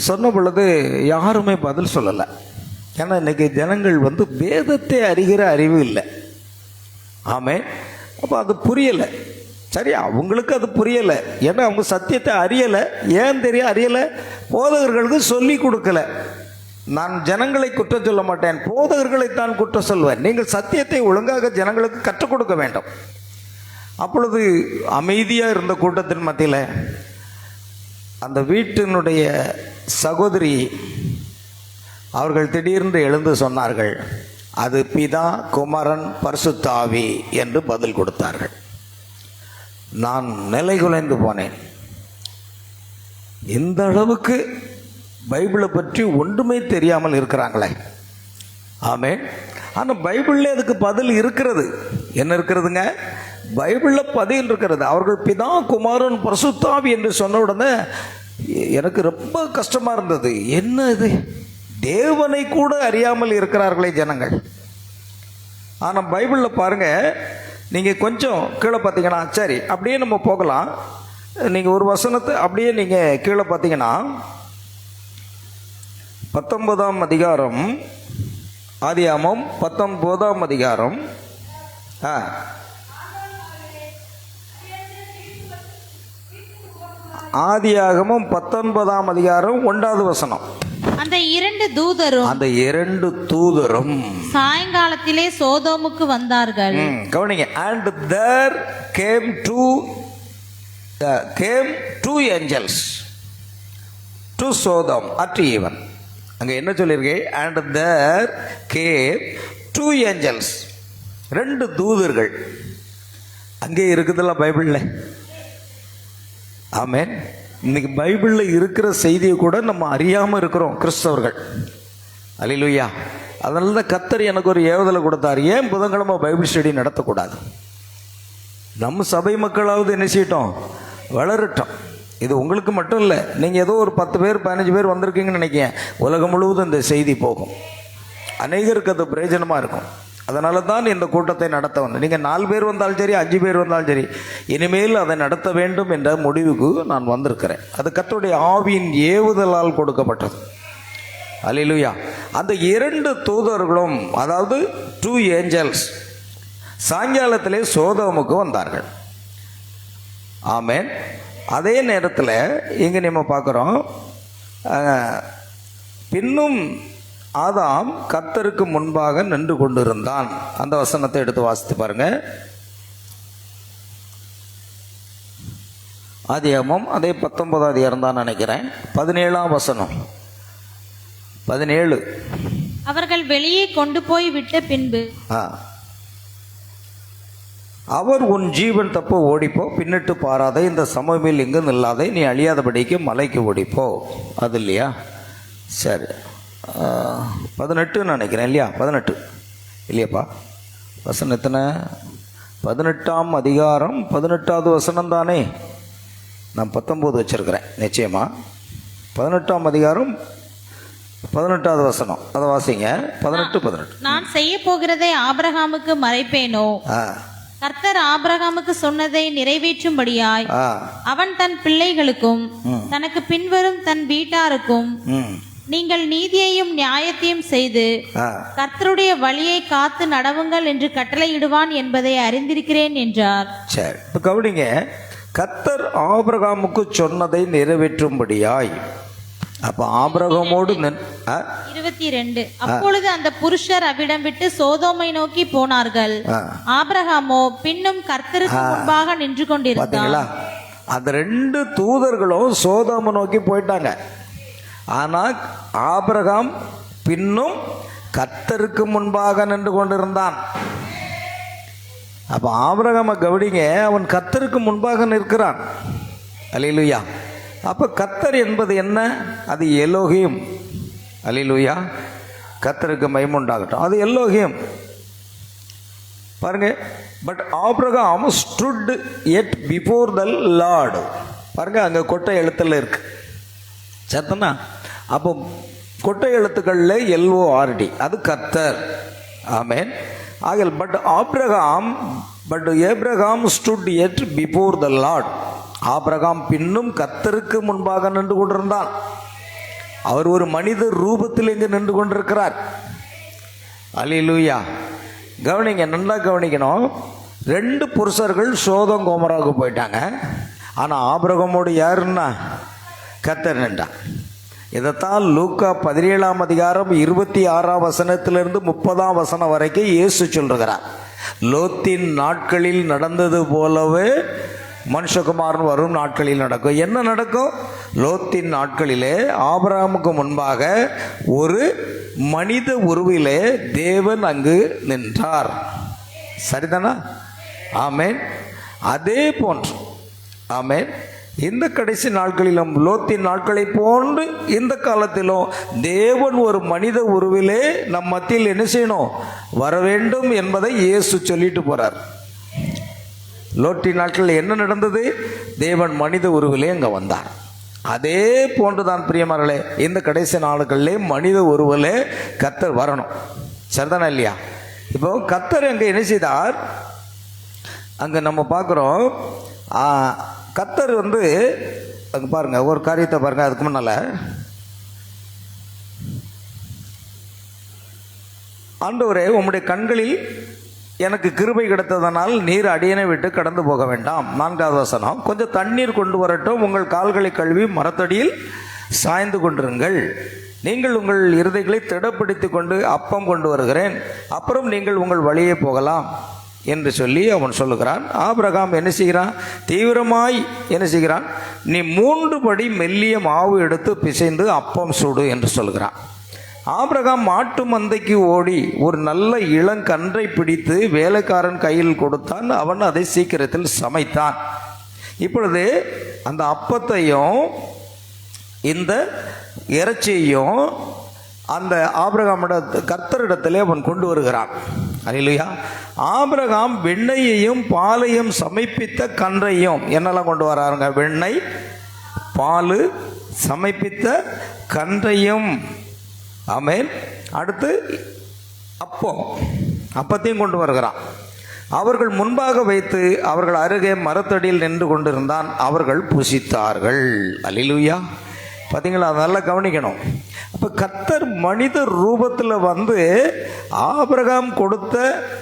சொன்ன பொழுது யாருமே பதில் சொல்லலை. ஏன்னா இன்னைக்கு ஜனங்கள் வேதத்தை அறிகிற அறிவு இல்லை. ஆமே. அப்போ அது புரியலை. சரி, அவங்களுக்கு அது புரியலை. ஏன்னா அவங்க சத்தியத்தை அறியலை. ஏன் அறியலை? போதகர்களுக்கு சொல்லி கொடுக்கல. நான் ஜனங்களை குற்றம் சொல்ல மாட்டேன், போதகர்களைத்தான் குற்றம் சொல்வேன். நீங்கள் சத்தியத்தை ஒழுங்காக ஜனங்களுக்கு கற்றுக் கொடுக்க வேண்டும். அப்பொழுது அமைதியாக இருந்த கூட்டத்தின் மத்தியில் அந்த வீட்டினுடைய சகோதரி அவர்கள் திடீர்னு எழுந்து சொன்னார்கள், அது பிதா, குமாரன், பரிசுத்த ஆவி என்று பதில் கொடுத்தார்கள். நான் நிலை குலைந்து போனேன். இந்த அளவுக்கு பைபிளை பற்றி ஒன்றுமே தெரியாமல் இருக்கிறாங்களே. ஆமென். ஆனால் பைபிளில் அதுக்கு பதில் இருக்கிறது. என்ன இருக்கிறதுங்க? பைபிளில் பதில் இருக்கிறது. அவர்கள் பிதா குமாரன் பரிசுத்தாவி என்று சொன்ன உடனே எனக்கு ரொம்ப கஷ்டமாக இருந்தது. என்ன இது, தேவனை கூட அறியாமல் இருக்கிறார்களே ஜனங்கள். ஆனால் பைபிளில் பாருங்கள், நீங்கள் கொஞ்சம் கீழே பார்த்தீங்கன்னா, சரி அப்படியே நம்ம போகலாம். நீங்கள் ஒரு வசனத்தை அப்படியே நீங்கள் கீழே பார்த்தீங்கன்னா 19ஆம் அதிகாரம், ஆதியாகமம் 19ஆம் அதிகாரம், ஆதியாகமம் 19ஆம் அதிகாரம் 1வது வசனம். அந்த இரண்டு தூதரும் சாயங்காலத்திலே சோதோமுக்கு வந்தார்கள். கவனிங்க. and there came two angels to Sodom at even. அங்கே என்ன சொல்லியிருக்கேன்? and there came two angels, 2 தூதர்கள். அங்கே இருக்குதுல்ல பைபிளில். ஆமென். இன்னைக்கு பைபிளில் இருக்கிற செய்தியை கூட நம்ம அறியாமல் இருக்கிறோம் கிறிஸ்தவர்கள். அல்லேலூயா. அதனால தான் கர்த்தர் எனக்கு ஒரு ஏவுதலை கொடுத்தார். ஏன் புதன்கிழமை பைபிள் ஸ்டடி நடத்தக்கூடாது? நம்ம சபை மக்களாவது என்ன செய்யட்டும், வளரட்டும். இது உங்களுக்கு மட்டும் இல்லை, நீங்கள் ஏதோ ஒரு 10 பேர் 15 பேர் வந்திருக்கீங்கன்னு நினைக்கிறேன், உலகம் முழுவதும் இந்த செய்தி போகும். அநேகருக்கு அது பிரயோஜனமாக இருக்கும். அதனால தான் இந்த கூட்டத்தை நடத்த வந்தேன். நீங்கள் 4 பேர் வந்தாலும் சரி, 5 பேர் வந்தாலும் சரி, இனிமேல் அதை நடத்த வேண்டும் என்ற முடிவுக்கு நான் வந்திருக்கிறேன். அது கர்த்தருடைய ஆவியின் ஏவுதலால் கொடுக்கப்பட்டது. அல்லேலூயா. அந்த 2 தூதர்களும், அதாவது 2 ஏஞ்சல்ஸ், சாயங்காலத்திலே சோதோமுக்கு வந்தார்கள். ஆமென். அதே நேரத்தில் இங்கே நம்ம பார்க்குறோம், பின்னும் ஆதாம் கர்த்தருக்கு முன்பாக நின்று கொண்டிருந்தான். அந்த வசனத்தை எடுத்து வாசித்து பாருங்க. ஆதியாகமம் அதே 19ஆம் அதிகாரம் தான் நினைக்கிறேன், 17ஆம் வசனம். 17. அவர்கள் வெளியே கொண்டு போய் விட்ட பின்பு அவர், உன் ஜீவன் தப்ப ஓடிப்போ, பின்னிட்டு பாராதே, இந்த சமூகத்தில் எங்கு நில்லாதே, நீ அழியாதபடிக்கு மலைக்கு ஓடிப்போ. அது இல்லையா? சரி, 18 நினைக்கிறேன் இல்லையா? 18 இல்லையாப்பா? வசனம் எத்தனை? 18ஆம் அதிகாரம் 18வது வசனம் தானே. நான் 19 வச்சிருக்கிறேன் நிச்சயமா. 18ஆம் அதிகாரம் 18வது வசனம், அதை வாசிங்க. 18. நான் செய்ய போகிறதை ஆபிரகாமுக்கு மறைப்பேனோ? கர்த்தர் ஆபிரகாமுக்கு சொன்னதை நிறைவேற்றும்படியாய் அவன் தன் பிள்ளைகளுக்கும் தனக்கு பின்வரும் தன் வீட்டாருக்கும் நீங்கள் நீதியையும் நியாயத்தையும் செய்து கர்த்தருடைய வழியை காத்து நடவுங்கள் என்று கட்டளையிடுவான் என்பதை அறிந்திருக்கிறேன் என்றார். சரி, இப்போ கவனிங்க. கர்த்தர் ஆபிரகாமுக்கு சொன்னதை நிறைவேற்றும்படியாய். அப்ப ஆபிரகாமோடு 22. அப்பொழுது அந்த புருஷர் அவ்விடம் விட்டு சோதோமை நோக்கி போனார்கள். ஆபிரகாமோ பின்னும் கர்த்தருக்கு முன்பாக நின்று கொண்டிருந்தார். அந்த 2 தூதர்களும் சோதோமை நோக்கி போயிட்டாங்க. ஆனால் ஆபிரகாம் பின்னும் கர்த்தருக்கு முன்பாக நின்று கொண்டிருந்தான். அப்ப ஆபிரகாமை கவனிங்க, அவன் கர்த்தருக்கு முன்பாக நிற்கிறான். அல்லேலூயா. அப்போ கர்த்தர் என்பது என்ன? அது எலோகிம். அல்லேலூயா. கர்த்தருக்கு மகிமை உண்டாகட்டும். அது எலோகிம். பாருங்க. But Abraham stood yet before the Lord. பாருங்க, அங்கே கொட்டை எழுத்துல இருக்கு. சரிதானா? அப்போ கொட்டை எழுத்துக்களில் LORD, அது கர்த்தர். ஆமென். ஆகல் but Abraham stood yet before the Lord. ஆபிரகாம் பின்னும் கர்த்தருக்கு முன்பாக நின்று கொண்டிருந்தான். அவர் ஒரு மனித ரூபத்தில் இங்கு நின்று கொண்டிருக்கிறார். அல்லேலூயா. கவனிங்க, நல்லா கவனிக்கணும். 2 புருஷர்கள் சோதம் கோமராவுக்கு போயிட்டாங்க. ஆனால் ஆபிரகாமோடு யாருன்னா கர்த்தர் நின்றான். இதைத்தான் லூக்கா 17ஆம் அதிகாரம் 26ஆம் வசனத்திலிருந்து 30ஆம் வசனம் வரைக்கும் இயேசு சொல்கிறார். லோத்தின் நாட்களில் நடந்தது போலவே மனுஷகுமாரன் வரும் நாட்களில் நடக்கும். என்ன நடக்கும்? லோத்தின் நாட்களிலே ஆபிரகாமுக்கு முன்பாக ஒரு மனித உருவிலே தேவன் அங்கு நின்றார். சரிதானா? ஆமென். அதே போன்று ஆமென் இந்த கடைசி நாட்களிலும் லோத்தின் நாட்களை போன்று இந்த காலத்திலும் தேவன் ஒரு மனித உருவிலே நம் மத்தியில் என்ன செய்யணும், வர வேண்டும் என்பதை இயேசு சொல்லிட்டு போறார். லோத்தின் நாட்களில் என்ன நடந்தது? தேவன் மனித உருவிலே அங்கே வந்தார். அதே போன்றுதான் பிரியமானவர்களே, இந்த கடைசி நாட்களிலே மனித உருவிலே கர்த்தர் வரணும். சரிதானா இல்லையா? இப்போ கர்த்தர் அங்கே என்ன செய்தார்? அங்கே நம்ம பார்க்குறோம், கர்த்தர் அங்கே பாருங்க, ஒரு காரியத்தை பாருங்க. அதுக்கு முன்னால ஆண்டவரே, உம்முடைய கண்களில் எனக்கு கிருபை கிடைத்ததனால் நீர் அடியனை விட்டு கடந்து போக வேண்டாம். 4வது வசனம், கொஞ்சம் தண்ணீர் கொண்டு வரட்டும், உங்கள் கால்களை கழுவி மரத்தடியில் சாய்ந்து கொண்டிருங்கள். நீங்கள் உங்கள் இருதயங்களை திடப்படுத்தி கொண்டு அப்பம் கொண்டு வருகிறேன், அப்புறம் நீங்கள் உங்கள் வழியே போகலாம் என்று சொல்லி அவன் சொல்லுகிறான். ஆபிரகாம் என்ன செய்கிறான்? தீவிரமாய் என்ன செய்கிறான்? நீ 3 படி மெல்லிய மாவு எடுத்து பிசைந்து அப்பம் சுடு என்று சொல்கிறான். ஆபிரகாம் மாட்டு மந்தைக்கு ஓடி ஒரு நல்ல இளங்கன்றை பிடித்து வேலைக்காரன் கையில் கொடுத்தான். அவன் அதை சீக்கிரத்தில் சமைத்தான். இப்பொழுது அந்த அப்பத்தையும் இந்த இறைச்சியையும் அந்த ஆபிரகாமிட கர்த்தரிடத்திலே அவன் கொண்டு வருகிறான். அல்லேலூயா. ஆபிரகாம் வெண்ணெயையும் பாலையும் சமைப்பித்த கன்றையும் என்னெல்லாம் கொண்டு வராருங்க? வெண்ணெய், பால், சமைப்பித்த கன்றையும். ஆமென். அடுத்து அப்பத்தையும் கொண்டு வருகிறான். அவர்கள் முன்பாக வைத்து அவர்கள் அருகே மரத்தடியில் நின்று கொண்டிருந்தான். அவர்கள் புசித்தார்கள். அல்லேலூயா. பார்த்தீங்களா? நல்லா கவனிக்கணும். அப்போ கர்த்தர் மனித ரூபத்தில் ஆபிரகாம் கொடுத்த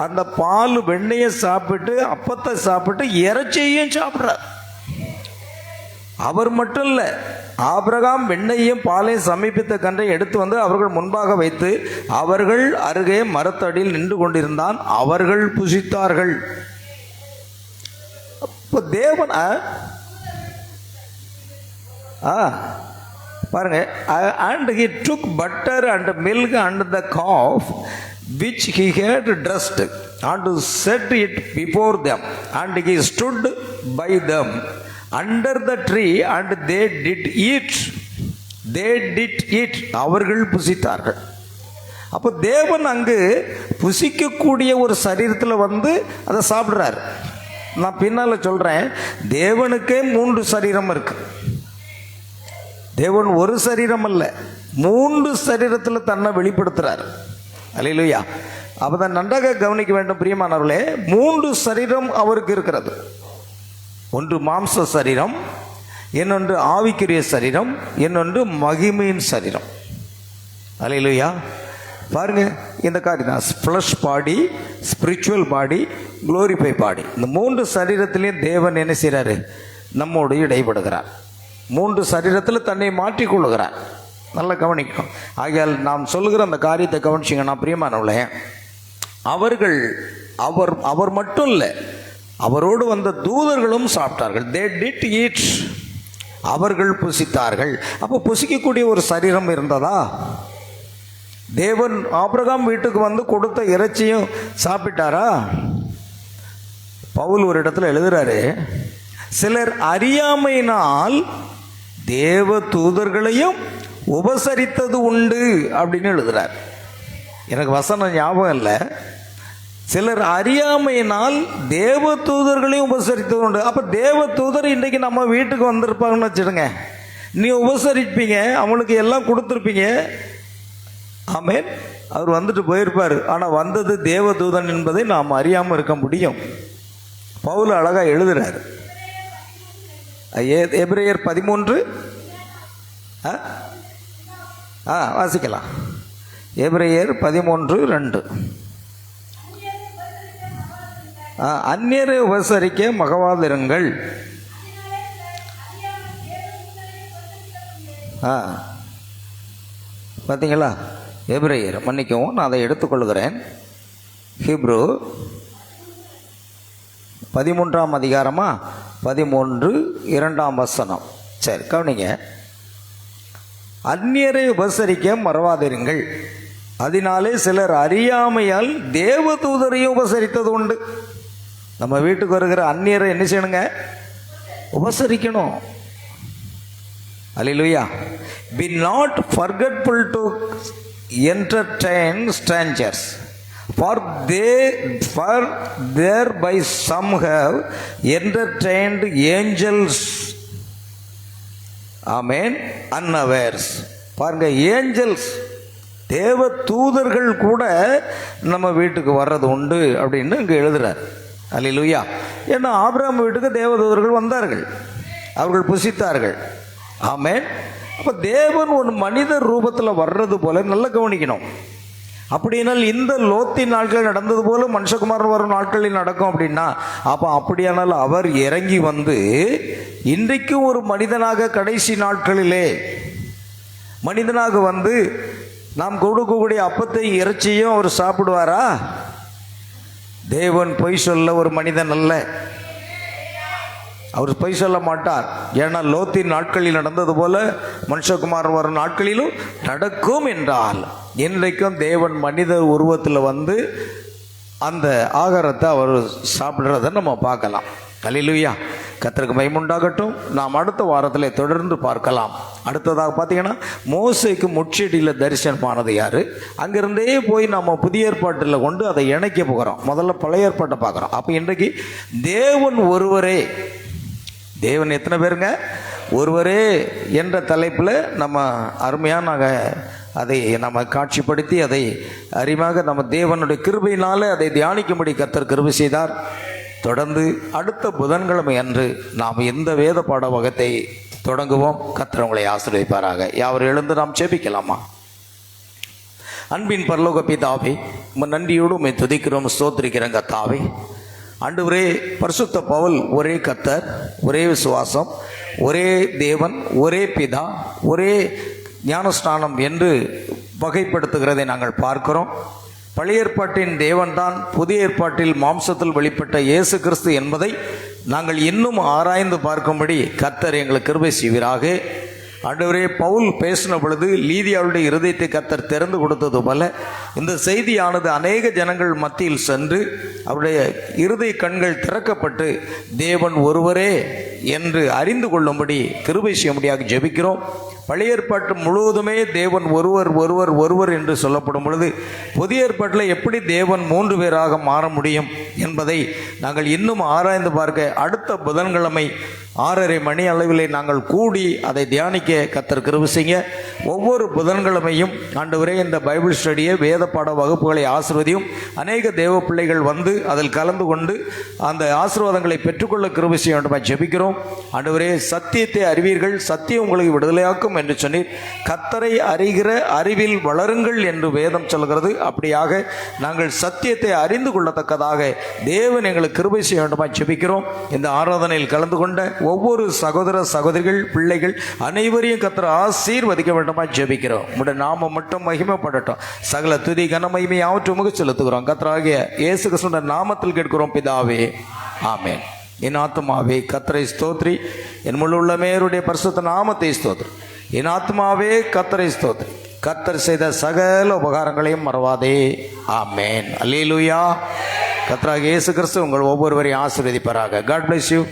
அந்த பால் வெண்ணெயை சாப்பிட்டு அப்பத்தை சாப்பிட்டு இறைச்சியையும் சாப்பிட்றார். அவர் மட்டும் இல்லை, ஆபிரகாம் வெண்ணெயையும் பாலையும் சமீபித்த கன்றை எடுத்து அவர்கள் முன்பாக வைத்து அவர்கள் அருகே மரத்தடியில் நின்று கொண்டிருந்தான். அவர்கள் புசித்தார்கள். இப்போ தேவன் பாருங்க, and he took butter and milk and the calf which he had dressed and set it before them, and he stood by them under the tree and they did eat. அவர்கள் புசித்தார்கள். அப்போ தேவன் அங்கு புசிக்கக்கூடிய ஒரு சரீரத்தில் அதை சாப்பிட்றாரு. நான் பின்னால் சொல்கிறேன், தேவனுக்கே 3 சரீரம் இருக்கு. தேவன் ஒரு சரீரம் அல்ல, 3 சரீரத்தில் தன்னை வெளிப்படுத்துறார். அல்லேலூயா. அப்பதான் நன்றாக கவனிக்க வேண்டும் பிரியமானவர்களே. 3 சரீரம் அவருக்கு இருக்கிறது. ஒன்று மாம்ச சரீரம், இன்னொன்று ஆவிக்குரிய சரீரம், இன்னொன்று மகிமையின் சரீரம். அல்லேலூயா. பாருங்க, இந்த காரியம் ஃப்ளஷ் பாடி, ஸ்பிரிச்சுவல் பாடி, குளோரிஃபை பாடி. இந்த 3 சரீரத்திலையும் தேவன் என்ன செய்கிறாரு? நம்மோடு இடைப்படுகிறார். 3 சரீரத்தில் தன்னை மாற்றிக்கொள்ளுகிறார். நல்லா கவனிக்கணும். ஆகையால் நாம் சொல்லுகிற அந்த காரியத்தை கவனிச்சிங்கன்னா பிரியமானவளே, அவர் மட்டும் இல்லை, அவரோடு வந்த தூதர்களும் சாப்பிட்டார்கள். they did eat. அவர்கள் புசித்தார்கள். அப்போ புசிக்கக்கூடிய ஒரு சரீரம் இருந்ததா? தேவன் ஆபிரகாம் வீட்டுக்கு கொடுத்த இறைச்சியும் சாப்பிட்டாரா? பவுல் ஒரு இடத்துல எழுதுறாரு, சிலர் அறியாமையினால் தேவ தூதர்களையும் உபசரித்தது உண்டு அப்படின்னு எழுதுறார். எனக்கு வசனம் ஞாபகம் இல்லை. சிலர் அறியாமையினால் தேவ தூதர்களையும் உபசரித்தது உண்டு. அப்போ தேவ தூதர் இன்றைக்கு நம்ம வீட்டுக்கு வந்திருப்பாங்கன்னு வச்சுடுங்க, நீ உபசரிப்பீங்க, அவங்களுக்கு எல்லாம் கொடுத்துருப்பீங்க. ஆமென். அவர் வந்துட்டு போயிருப்பார். ஆனால் வந்தது தேவ தூதன் என்பதை நாம் அறியாமல் இருக்க முடியும். பவுல் அழகாக எழுதுறார். எபிரேயர் 13 வாசிக்கலாம். எபிரேயர் 13:2. அந்நியரை உபசரிக்க மகவாதிருங்கள். பார்த்தீங்களா? எபிரேயர், மன்னிக்கவும், நான் அதை எடுத்துக்கொள்கிறேன். ஹீப்ரு 13ஆம் அதிகாரமா 13:2 வசனம். சரி, கவனிங்க. அந்நியரை உபசரிக்க மறவாதிருங்கள், அதனாலே சிலர் அறியாமையால் தேவ தூதரையும் உபசரித்தது உண்டு. நம்ம வீட்டுக்கு வருகிற அந்நியரை என்ன செய்யணுங்க? உபசரிக்கணும். அல்லேலூயா. Be not forgetful to entertain strangers, for thereby some have entertained angels, amen, unawares. பாருங்க, ஏஞ்சல்ஸ், தேவ தூதர்கள் கூட நம்ம வீட்டுக்கு வர்றது உண்டு அப்படின்னு இங்கே எழுதுறார். அல்லேலூயா. ஏன்னா ஆபிரகாம் வீட்டுக்கு தேவதூதர்கள் வந்தார்கள், அவர்கள் புசித்தார்கள். ஆமென். அப்போ தேவன் ஒரு மனித ரூபத்தில் வர்றது போல நல்லா கவனிக்கணும். அப்படினால் இந்த லோத்தின் நாட்கள் நடந்தது போல மனுஷகுமாரன் வரும் நாட்களில் நடக்கும் அப்படின்னா, அப்போ அப்படியானால் அவர் இறங்கி வந்து இன்றைக்கும் ஒரு மனிதனாக கடைசி நாட்களிலே மனிதனாக வந்து நாம் கொடுக்கக்கூடிய அப்பத்தை இறைச்சியும் அவர் சாப்பிடுவாரா? தேவன் பொய் சொல்ல ஒரு மனிதன் அல்ல, அவர் பொய் சொல்ல மாட்டார். ஏன்னா லோத்தின் நாட்களில் நடந்தது போல மனுஷகுமாரன் வரும் நாட்களிலும் நடக்கும் என்றால், இன்றைக்கும் தேவன் மனித உருவத்தில் வந்து அந்த ஆகாரத்தை அவர் சாப்பிட்றத நம்ம பார்க்கலாம். அல்லேலூயா. கர்த்தருக்கு மகிமை உண்டாகட்டும். நாம் அடுத்த வாரத்தில் தொடர்ந்து பார்க்கலாம். அடுத்ததாக பார்த்தீங்கன்னா, மோசேக்கு முட்செடியில் தரிசனமானது யார்? அங்கிருந்தே போய் நம்ம புதிய ஏற்பாட்டில் கொண்டு அதை இணைக்க போகிறோம். முதல்ல பழைய ஏற்பாட்டை பார்க்குறோம். அப்போ இன்றைக்கு தேவன் ஒருவரே, தேவன் எத்தனை பேருங்க? ஒருவரே என்ற தலைப்பில் நம்ம அருமையாக நாங்கள் அதை நம்ம காட்சிப்படுத்தி அதை அறிவாக நம்ம தேவனுடைய கிருபையினாலே அதை தியானிக்கும்படி கர்த்தர் கிருபை செய்தார். தொடர்ந்து அடுத்த புதன்கிழமை அன்று நாம் இந்த வேத பாட வகத்தை தொடங்குவோம். கர்த்தர் உங்களை ஆசீர்வதிப்பாராக. யாவரும் எழுந்து நாம் ஜெபிக்கலாமா? அன்பின் பரலோக பிதாவே, நன்றியோடு உம்மை துதிக்கிறோம், ஸ்தோத்திரிக்கிறோம். கர்த்தாவே, ஆண்டவரே, பரிசுத்த பவுல் ஒரே கர்த்தர், ஒரே விசுவாசம், ஒரே தேவன், ஒரே பிதா, ஒரே ஞானஸ்நானம் என்று வகைப்படுத்துகிறதை நாங்கள் பார்க்கிறோம். பழைய ஏற்பாட்டின் தேவன்தான் புதிய ஏற்பாட்டில் மாம்சத்தில் வெளிப்பட்ட இயேசு கிறிஸ்து என்பதை நாங்கள் இன்னும் ஆராய்ந்து பார்க்கும்படி கர்த்தர் எங்களுக்கு கிருபை செய்வீராக. ஆண்டவரே, பவுல் பேசின பொழுது லீதியாவுடைய இருதயத்தை கர்த்தர் திறந்து கொடுத்தது போல இந்த செய்தியானது அநேக ஜனங்கள் மத்தியில் சென்று அவருடைய இருதய கண்கள் திறக்கப்பட்டு தேவன் ஒருவரே என்று அறிந்து கொள்ளும்படி கிருபை செய்யும்படியாக ஜெபிக்கிறோம். பழைய ஏற்பாட்டு முழுவதுமே தேவன் ஒருவர் ஒருவர் ஒருவர் என்று சொல்லப்படும் பொழுது, புதிய ஏற்பாட்டில் எப்படி தேவன் 3 பேராக மாற முடியும் என்பதை நாங்கள் இன்னும் ஆராய்ந்து பார்க்க அடுத்த புதன்கிழமை 6:30 மணி அளவிலே நாங்கள் கூடி அதை தியானிக்க கர்த்தர் கிருபை செய்ய. ஒவ்வொரு புதன்கிழமையும் ஆண்டவரே இந்த பைபிள் ஸ்டடியை வேத பாட வகுப்புகளை ஆசீர்வதியும். அநேக தேவ பிள்ளைகள் வந்து அதில் கலந்து கொண்டு அந்த ஆசீர்வாதங்களை பெற்றுக்கொள்ள கிருபை செய்ய வேண்டுமா ஜெபிக்கிறோம். ஆண்டவரே, சத்தியத்தை அறிவீர்கள், சத்தியம் உங்களுக்கு விடுதலையாக்கும் என்று சொன்னீர். கர்த்தரை அறிகிற அறிவில் வளருங்கள் என்று வேதம் சொல்கிறது. அப்படியாக நாங்கள் சத்தியத்தை அறிந்து கொள்ளத்தக்கதாக தேவன் எங்களுக்கு கிருபை செய்ய வேண்டுமா ஜெபிக்கிறோம். இந்த ஆராதனையில் கலந்து கொண்ட ஒவ்வொரு சகோதர சகோதரிகள் பிள்ளைகள் அனைவரையும் கர்த்தர் ஆசீர்வதிக்க வேண்டுமா ஜெபிக்கிறோம். உம்முடைய நாமம் மட்டும் மகிமைப்படட்டும். சகல துதி கன மகிமை யாவற்றுமாக செலுத்துகிறோம். கர்த்தராகிய இயேசு கிறிஸ்துவின் நாமத்தில் கேட்கிறோம் பிதாவே, ஆமென். என் ஆத்துமாவே கர்த்தரை ஸ்தோத்ரி, என் முழு உள்ளமேருடைய பரிசுத்த நாமத்தை ஸ்தோத்ரி. என் ஆத்மாவே கர்த்தரை ஸ்தோத்ரி, கர்த்தர் செய்த சகல உபகாரங்களையும் மறவாதே. ஆமென். அல்லேலூயா. கர்த்தராகிய இயேசு கிறிஸ்து உங்கள் ஒவ்வொருவரையும் ஆசீர்வதிப்பாராக. God bless you.